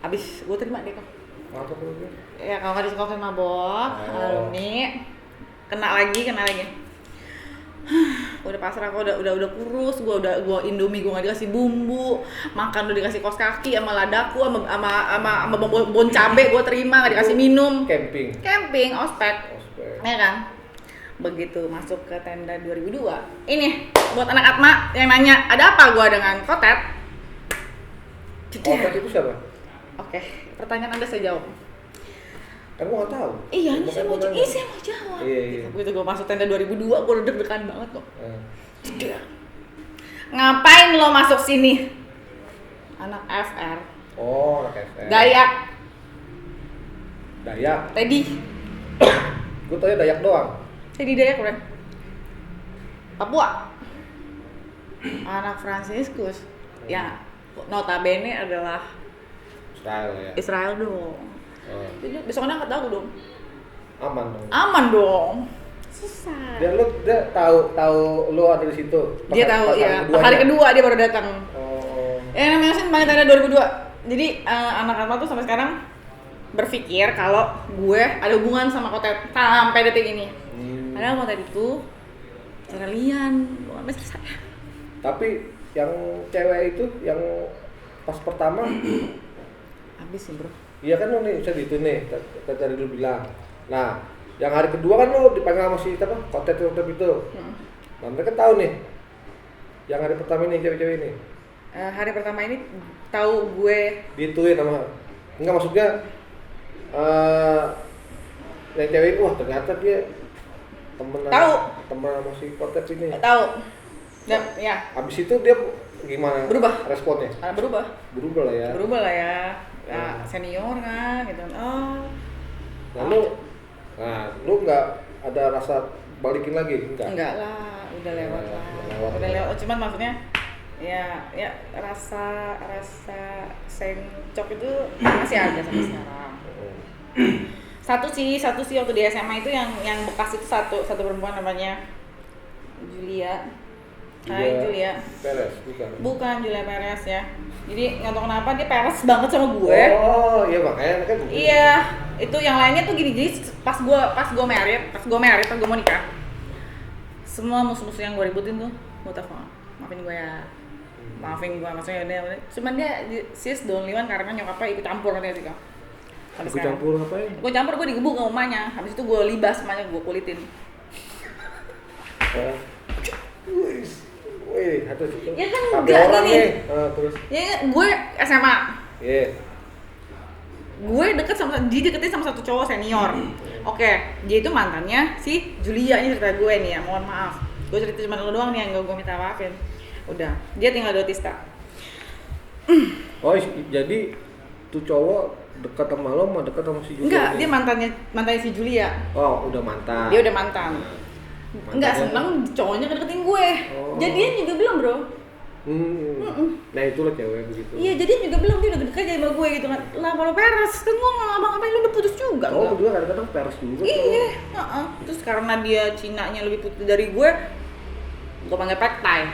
Abis gue terima deh kok. Mabok lagi? Ya kalau nggak disekolah mabok, alumni. Kena lagi. Udah pasrah, aku udah kurus, gua Indomie gua nggak dikasih bumbu, makan udah dikasih kos kaki sama ladaku sama bon cabe gua terima, nggak dikasih minum. Camping ospek ya kan. Begitu masuk ke tenda 2002 ini buat anak Atma yang nanya ada apa gua dengan Kotet. Kotet itu siapa? Oke, pertanyaan Anda saya jawab. Kan gua nggak tahu. Iya, saya mau jawab. Iya. Begitu gue masuk tenda 2002, gue udah deg-degan banget kok. Ngapain lo masuk sini? Anak FR. Oh, anak FR. Dayak. Teddy. Gue tanya Dayak doang. Teddy Dayak udah. Papua. Anak Fransiskus. Ya, notabene adalah Israel dong. Jadi besoknya nggak tahu dong. Aman dong. Susah. Dia tahu lu ada di situ. Dia tahu ya. Hari kedua dia baru datang. Namanya sih panggil tanda 2002. Jadi anak-anak tuh sampai sekarang berpikir kalau gue ada hubungan sama Kotet sampai detik ini. Padahal konten itu kalian lu nggak bisa. Tapi yang cewek itu yang pas pertama Habis sih bro. iya kan lo nih bisa gitu nih tadi lu bilang. Nah yang hari kedua kan lo dipanggil sama si apa konten itu. Nah mereka tahu nih yang hari pertama ini cewek-cewek ini. Hari pertama ini tahu gue Dituin sama enggak maksudnya yang cewek ini wah ternyata dia temen sama si konten ini. tahu. Dan ya Habis itu dia gimana? Berubah. Responnya? berubah Berubah lah ya. Ya, senior kan gitu. Lalu lu nggak ada rasa balikin lagi? Enggak lah, udah lewat lah. Udah lewat. Cuman maksudnya ya rasa sencok itu masih ada sampai sekarang. Satu sih waktu di SMA itu yang bekas itu satu perempuan namanya Julia. Hai Julia. Perez, Bukan Julia Perez ya. Jadi nggak tahu kenapa dia peres banget sama gue. Oh iya makanya kan. Iya, itu yang lainnya tuh gini. Jadi pas gue married, pas gue mau nikah, semua musuh-musuh yang gue ributin tuh gue telepon, maafin gue ya, maafin gue maksudnya udah. Cuman dia sis the only one karena nyokapnya ikut campur katanya sih kak. Ikut campur apa ya? Gue campur, gue digebuk sama emaknya, habis itu gue libas emaknya, gue kulitin. Wih, satu situ. Ya kan Tapi enggak orang gini. nih. Terus. Ya gue SMA. Iya. Gue deketin sama satu cowok senior. Oke, dia itu mantannya si Julia, ini cerita gue nih ya, mohon maaf. Gue cerita cuma lu doang nih yang gak gue minta maafin. Udah, dia tinggal di Otista. Oh, jadi tuh cowok dekat sama lo, dekat sama si Julia? Enggak, dia mantannya si Julia. Oh, udah mantan. Dia udah mantan. Enggak seneng cowoknya deketin gue. Jadian juga belum bro. Nah itulah cewek begitu. Iya, jadian juga belum, dia udah deket aja sama gue gitu kan. Lah kalau peres kan gue ngapa-ngapain, lu udah putus juga. Oh berdua kadang-kadang peres juga. Iya, terus karena dia Cinanya lebih putih dari gue panggil pektai.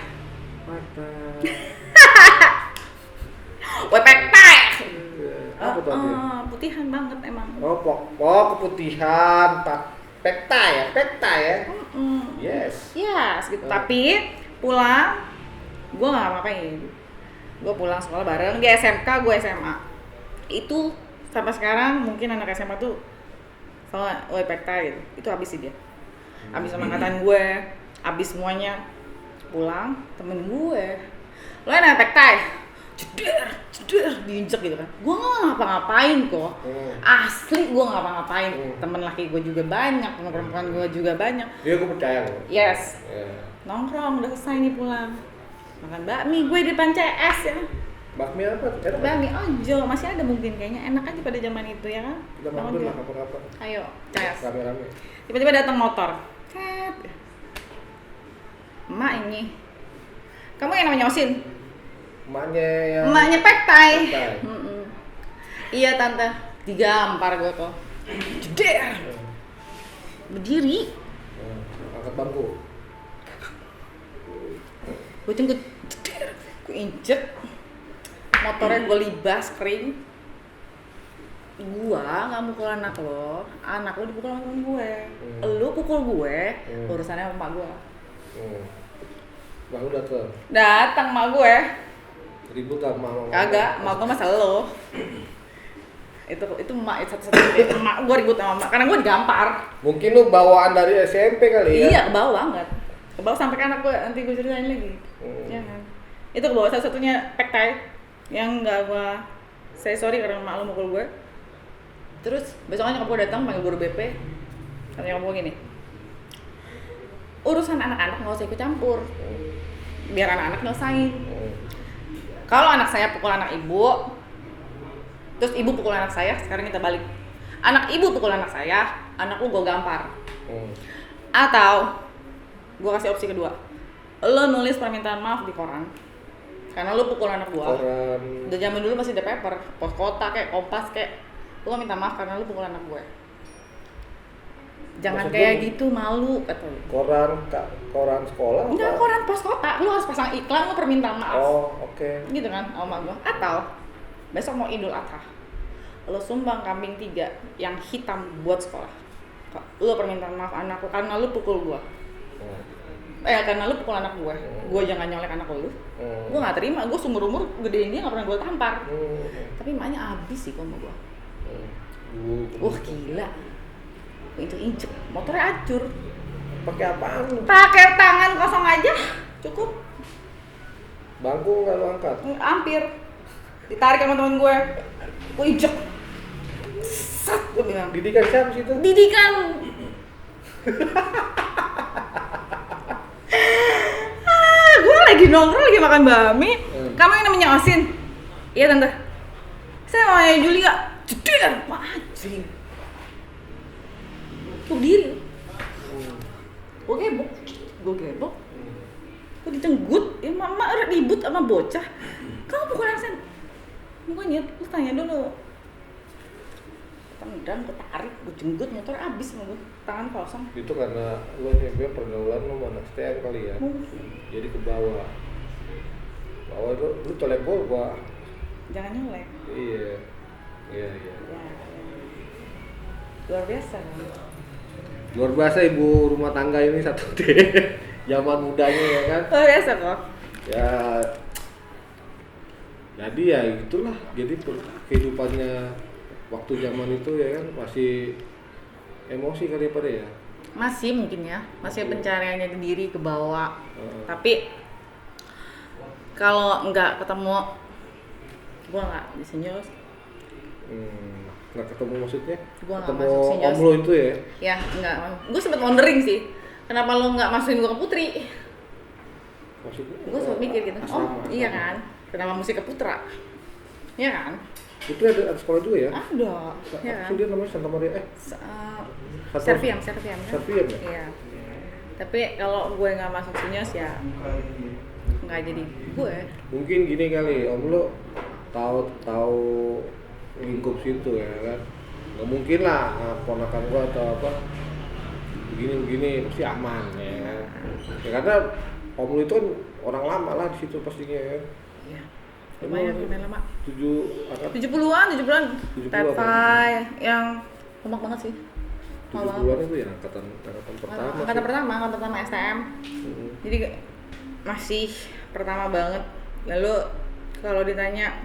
Weh pektai. Apa tuh? Putihan banget emang. Oh keputihan, pektai ya. Yes gitu. Tapi pulang gue nggak ngapain. Gue pulang sekolah bareng, dia SMK, gue SMA. Itu sampai sekarang mungkin anak SMA tuh soalnya woi pektai gitu. Itu habis sih dia. Habis sama angkatan gue, habis semuanya. Pulang temen gue, lo enak pektai, ceder diinjek gitu kan. Gue nggak ngapa-ngapain kok, asli gue nggak ngapa-ngapain. Temen laki gue juga banyak, temen perempuan gue juga banyak. Iya gue percaya lo. Yes. Nongkrong udah selesai nih pulang, makan bakmi gue di depan CS ya. Bakmi apa? Bakmi Ojo masih ada mungkin kayaknya, enak aja pada zaman itu ya kan. Kita mampir lah kapan-kapan. Ayo CS. Rame-rame. Tiba-tiba datang motor. Emak ini, kamu yang namanya Osin? Emaknya pektai. Iya tante, digampar gue tuh. Jeder. Berdiri. Angkat bangku. Gue cenggut, jeder. Gue injek. Motornya gue libas kering. Gua nggak mukul anak lo dipukul sama temen gue. Lo pukul gue, urusannya sama emak gue. Bah udah tuh. Datang emak gue. Ribut sama mama. Kagak, emak gue masa lo. Itu emak satu-satunya emak gue ribut sama emak karena gue digampar. Mungkin lu bawaan dari SMP kali ya? Iya, ke bawah banget. Ke bawah sampai ke anak gue, nanti gue ceritain lagi. Ya kan. Itu ke bawah satu-satunya pektai yang enggak gue say sorry karena emak lo mukul gue. Terus besoknya nyokap gue datang panggil guru BP. Kata nyokap gue gini, urusan anak-anak nggak usah ikut campur, biar anak-anak nyelesain. Kalau anak saya pukul anak ibu, terus ibu pukul anak saya, sekarang kita balik. Anak ibu pukul anak saya, anak lu gue gampar. Atau gue kasih opsi kedua, lo nulis permintaan maaf di koran karena lo pukul anak gue. Udah zaman dulu masih ada paper, pos kota kayak Kompas kayak, lo minta maaf karena lo pukul anak gue. Jangan maksud kayak gitu, malu kata lu. Koran sekolah? Enggak, koran pos kota. Lu harus pasang iklan, lu permintaan maaf. Oh, oke. Gitu kan, sama gua. Atau besok mau Idul Adha, lu sumbang kambing 3 yang hitam buat sekolah. Lu permintaan maaf anak lu karena lu pukul gua. Karena lu pukul anak gue. Gua jangan nyolek anak lu. Gua nggak terima, gua seumur umur gedein dia nggak pernah gua tampar. Tapi emaknya abis sih sama gua. Wah gila. Injek-injek, motornya hancur. Pakai apaan? Pakai tangan kosong aja, cukup. Bangku nggak lu angkat? Hampir. Ditarik sama temen gue. Gue injek. Sat, gue bilang. Didikan siapa sih itu? Didikan. Gue lagi nongkrong, lagi makan bakmi. Kamu yang namanya Osin? Iya tante. Saya namanya Julia. Jedar, anjing. Tuh diri. Gue gebok. Gue dicenggut. Ya mama ribut sama bocah. Kamu pukul anak saya. Mukanya, lu tanya dulu. Tendang, gue tarik, gue jenggut, motor abis sama gue. Tangan kosong. Itu karena lu SMP pergaulan lu mana STM kali ya. Jadi ke bawah. Bawah itu lu tolek gua. Jangan nyolek. Iya. Ya. Luar biasa kan? Luar biasa ibu rumah tangga ini satu deh. Zaman mudanya ya kan. Luar biasa kok. Ya. Jadi ya itulah. Jadi kehidupannya waktu zaman itu ya kan masih emosi kali pada ya. Masih mungkin ya. Masih pencariannya diri ke bawah. Tapi kalau nggak ketemu, gua nggak di Sinjos. Nggak ketemu maksudnya? Gua nggak ketemu masuk Sinjos. om lo itu ya? Ya nggak. Gue sempet wondering sih. Kenapa lo nggak masukin gua ke Putri? Maksudnya? Gue sempet mikir gitu. Asrama. Iya kan. Kenapa mesti ke Putra? Iya kan? Itu ada sekolah juga ya? Ada. Iya kan? Itu dia namanya Santa Maria Serviam kan? Serviam ya? Iya. Tapi kalau gue nggak masuk Sinjos ya nggak jadi gue. Mungkin gini kali, om lo tahu lingkup situ ya kan? Nggak mungkin lah ponakan gua atau apa begini pasti aman ya kan? Ya karena om lo itu kan orang lama lah di situ pastinya ya. Iya. Lumayan lama. 70-an. 70-an. Tefai yang kompak banget sih. 70-an itu ya angkatan pertama. Angkatan pertama STM. Jadi masih pertama banget. Lalu kalau ditanya,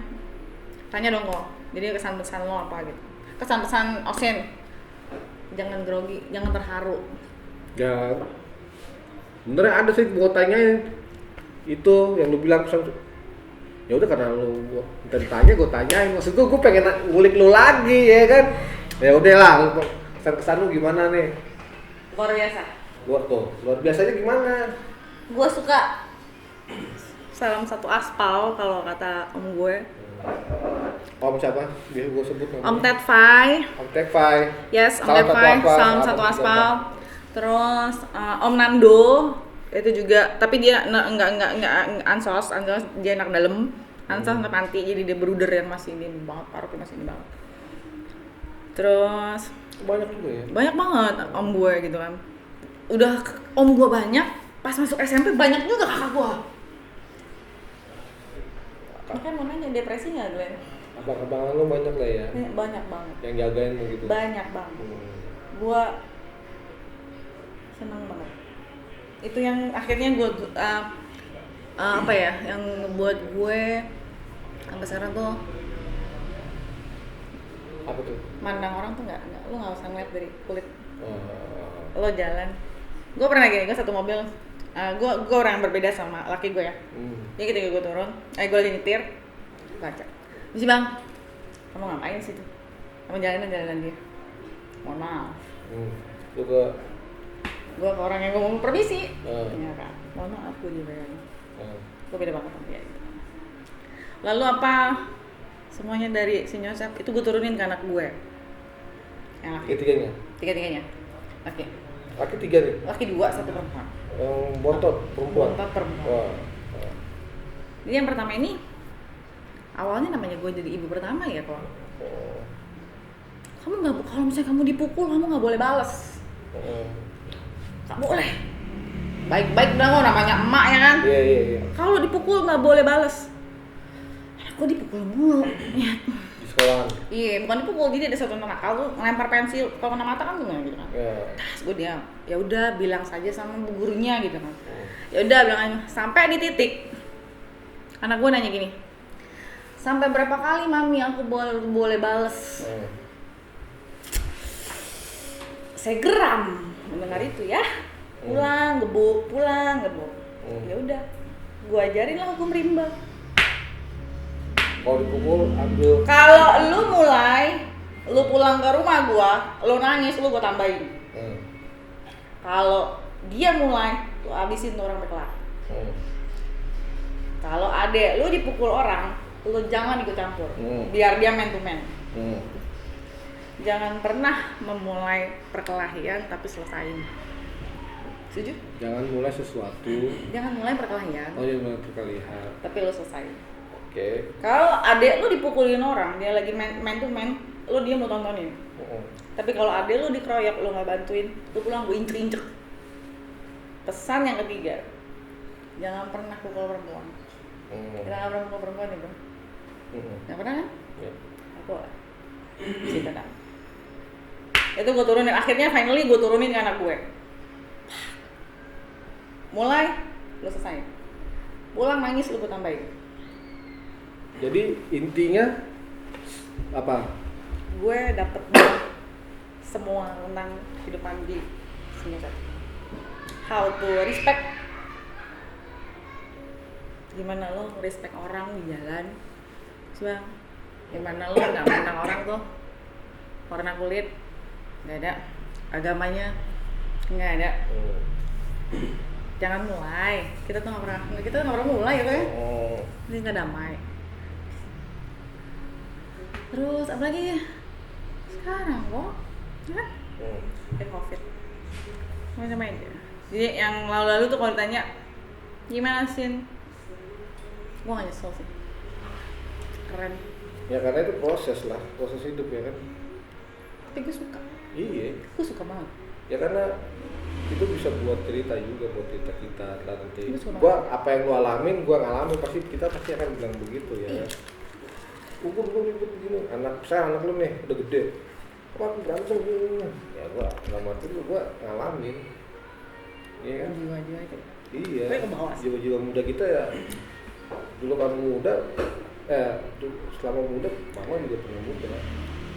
tanya dong kok. Jadi kesan-pesan lo apa gitu? Kesan-pesan Osin. Jangan grogi, jangan terharu. Ya, bener ada sih gua tanyain itu yang lu bilang pesan. Ya udah karena lu minta ditanya gua tanyain. Maksud gua pengen ngulik lu lagi ya kan. Ya udahlah, kesan lu gimana nih? Luar biasa. Luar biasanya gimana? Gua suka salam satu aspal kalau kata om gue. Om siapa? Biar gue sebut namanya. Om Tefai. Om Tefai. Yes, Om Tefai. Salam satu aspal. Terus Om Nando itu juga, tapi dia enggak ansos dia anak dalam. Ansos anak nanti jadi dia beruder yang masih ini banget, paroknya masih ini banget. Terus banyak juga ya. Banyak banget om gue gitu kan. Udah om gue banyak, pas masuk SMP banyak juga kakak gue. Makanya mau nanya depresi nggak Glenn? Abang-abangan lo banyak lah ya? Banyak banget. Yang jagain begitu? Banyak banget. Gua seneng banget. Itu yang akhirnya gue apa ya? Yang ngebuat gue sampai sekarang tuh. Apa tuh? Mandang orang tuh lu nggak usah ngeliat dari kulit. Lo jalan. Gue pernah gini, gue satu mobil. Gue orang yang berbeda sama laki gue ya. Jadi ketika gue turun, gue lagi nyetir, baca. Misi bang, kamu ngapain sih tuh? Kamu jalanan dia. Mohon maaf. Gue ke orang yang ngomong permisi. Ya kan, mohon maaf gue juga. Gue beda banget sama dia. Lalu apa? Semuanya dari si Nyosep itu gue turunin ke anak gue. Yang laki. Tiga-tiganya? Tiga-tiganya. Laki. Laki 3 nih? Laki 2, 1 perempuan. Yang bontot perempuan? Bontot perempuan. Jadi yang pertama ini awalnya namanya gue jadi ibu pertama ya kok. Kamu nggak, kalau misalnya kamu dipukul kamu nggak boleh balas. Nggak boleh. Baik-baik dong, namanya emak ya kan. Iya. Kalau dipukul nggak boleh balas. Aku dipukul mulu. Ya. Di sekolahan. Iya, bukan dipukul, jadi ada satu nakal tuh ngelempar pensil, kalau kena mata kan gimana gitu kan. Tas gue diam. Ya udah bilang saja sama bu gurunya gitu kan. Ya udah bilang aja sampai di titik. Anak gue nanya gini. Sampai berapa kali mami aku boleh bales? Saya geram mendengar itu ya. Pulang gebuk. Ya udah. Gue ajarin lah hukum rimba. Kalau dipukul ambil. Kalau lu pulang ke rumah gua, lu nangis, gua tambahin. Kalau dia mulai, lu abisin tuh orang berkelar. Kalau adek lu dipukul orang, lu jangan ikut campur. Biar dia man to man. Jangan pernah memulai perkelahian tapi selesain. Setuju? Jangan mulai sesuatu. Jangan mulai perkelahian. Oh, jangan mulai perkelahian. Tapi lu selesain. Oke. Kalau adek lu dipukulin orang, dia lagi man to man, lu diam lu tontonin. Tapi kalau adek lu dikeroyok, lu nggak bantuin, lu pulang gue injek. Pesan yang ketiga, jangan pernah pukul perempuan. Jangan pernah pukul perempuan ya bro. Nggak pernah kan? Ya. Aku cinta kan. Itu gue turunin, akhirnya finally gue turunin ke anak gue. Mulai, lu selesai. Pulang nangis, lu gue tambahin. Jadi intinya apa? Gue dapet semua tentang kehidupan di semesta. How to respect. Gimana lo respect orang di jalan, Bang? Gimana lo nggak mandang orang tuh warna kulit, nggak ada, agamanya nggak ada. Jangan mulai. Kita tuh nggak pernah mulai ya kan? Ini nggak damai. Terus apalagi sekarang kok, ya kan? COVID, macam aja. Jadi yang lalu-lalu tuh kalau ditanya gimana sih, gua nggak nyesel sih, keren. Ya karena itu proses hidup ya kan. Tapi gue suka. Iya. Gue suka banget. Ya karena itu bisa buat cerita juga buat kita nanti. Gua apa yang lu alamin, gua ngalamin kita pasti akan bilang begitu ya. Gua begini, anak lu nih udah gede. Apa aku berantem gini? Ya gua nggak mati gua ngalamin. Iya kan? Jiwa-jiwa itu. Iya. Gue ke bawah sih. Jiwa-jiwa muda kita ya. Dulu kamu muda, selama muda, mama juga punya muda.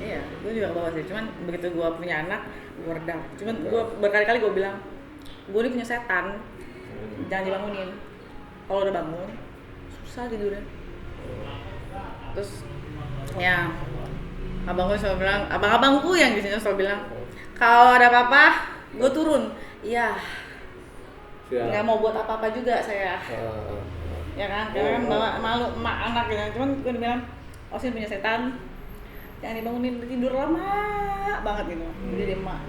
Iya, gue juga ke bawah sih. Cuman begitu gue punya anak, gue redam. Cuman gue berkali-kali gue bilang, gue ini punya setan, jangan dibangunin. Kalau udah bangun, susah tidurnya. Terus, ya, abang gue selalu bilang, abang-abangku yang di sini selalu bilang, kalau ada apa-apa, gue turun. Iya. Nggak mau buat apa-apa juga saya. Ya kan, karena kan bawa malu emak anak gitu. Cuman gue bilang, Osin punya setan, jangan dibangunin tidur lama banget gitu. Jadi dia emak.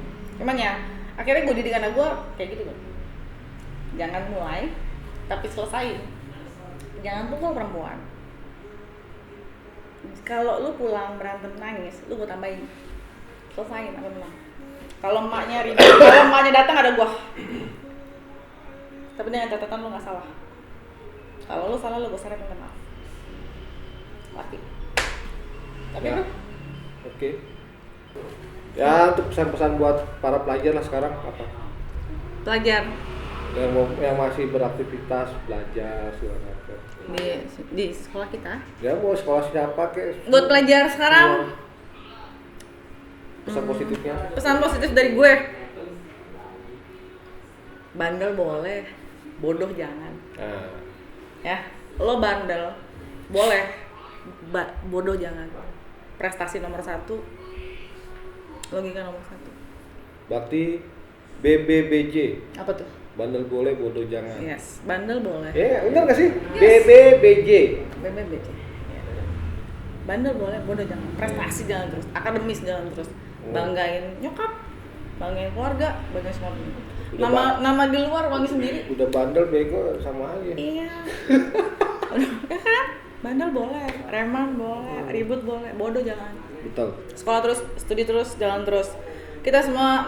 Cuman ya, akhirnya gue didik anak gue kayak gitu kan. Jangan mulai, tapi selesain. Jangan pukul perempuan. Kalau lu pulang berantem nangis, lu gue tambahin. Selesain, apa menang. Kalau emaknya ribut, kalau emaknya datang ada gua. Tapi dengan catatan lu nggak salah. Kalau lu salah, lu gue seret minta maaf. Pasti. Tapi ya. lu? Oke. Ya untuk pesan-pesan buat para pelajar lah sekarang apa? Pelajar. Yang masih beraktivitas belajar segala macam. Di sekolah kita. Ya mau sekolah siapa kek? Buat pelajar sekarang. Pesan positifnya? Pesan positif dari gue. Bandel boleh, bodoh jangan. Ya, lo bandel boleh, bodoh jangan. Prestasi nomor 1, logika nomor 1. Berarti BBBJ. Apa tuh? Bandel boleh, bodoh jangan. Yes, bandel boleh. Benar nggak sih? Yes. BBBJ. BBBJ. Ya. Bandel boleh, bodoh jangan. Prestasi jalan terus, akademis jalan terus. Banggain nyokap, banggain keluarga, banggain semua. Nama di luar wangi sendiri. Udah bandel bego sama aja. Iya. Ya kan? Bandel boleh, reman boleh, ribut boleh, bodoh jangan. Betul. Sekolah terus, studi terus, jalan terus. Kita semua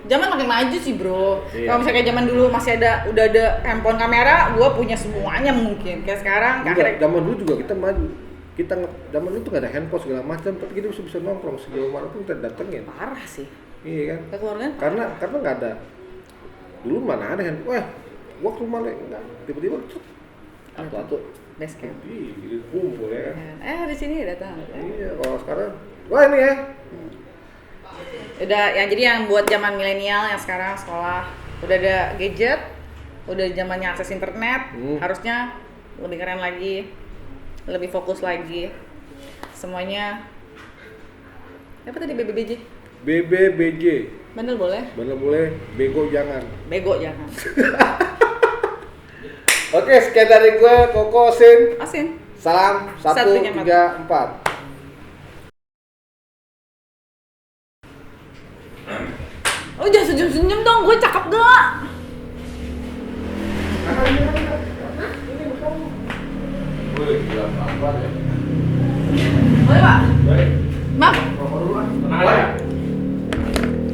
zaman makin maju sih bro. Iya. Kalau misalnya kayak zaman dulu masih udah ada handphone kamera, gue punya semuanya mungkin. Kayak sekarang, Zaman dulu juga kita maju. zaman dulu tuh nggak ada handphone segala macam, tapi kita bisa nongkrong sejauh mana pun kita datengin. Parah sih. Iya kan? Kekeluargaan. Karena nggak ada. Dulu mana ada handphone? Wah, gua ke rumah nih, enggak. Tiba-tiba atu-atu. Base camp. Ih, kumpul ya kan? Di sini datang. Iya, kalau sekarang, wah ini ya. Udah, yang jadi yang buat zaman milenial yang sekarang sekolah udah ada gadget, udah zamannya akses internet, harusnya lebih keren lagi, lebih fokus lagi. Semuanya apa tadi BBBJ? BBBJ. Bandel boleh? Bandel boleh, bego jangan. Bego jangan. Oke, sekian dari gue, Koko, Sin. Asin. Salam 1, 3, 4. Oh jangan senyum-senyum dong, gue cakep gak? Boleh, gila apa ya? Boleh pak? Boleh. Maaf. Rokok dulu kan? Tenang aja.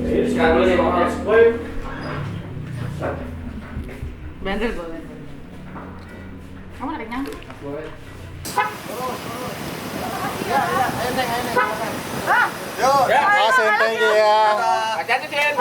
Ini sekarang dulu nih, Mas. Boy. Bandel boleh. Kamu ada kenyang? Boleh. Yuk, makasih, thank you ya. Hati-hati, Sin.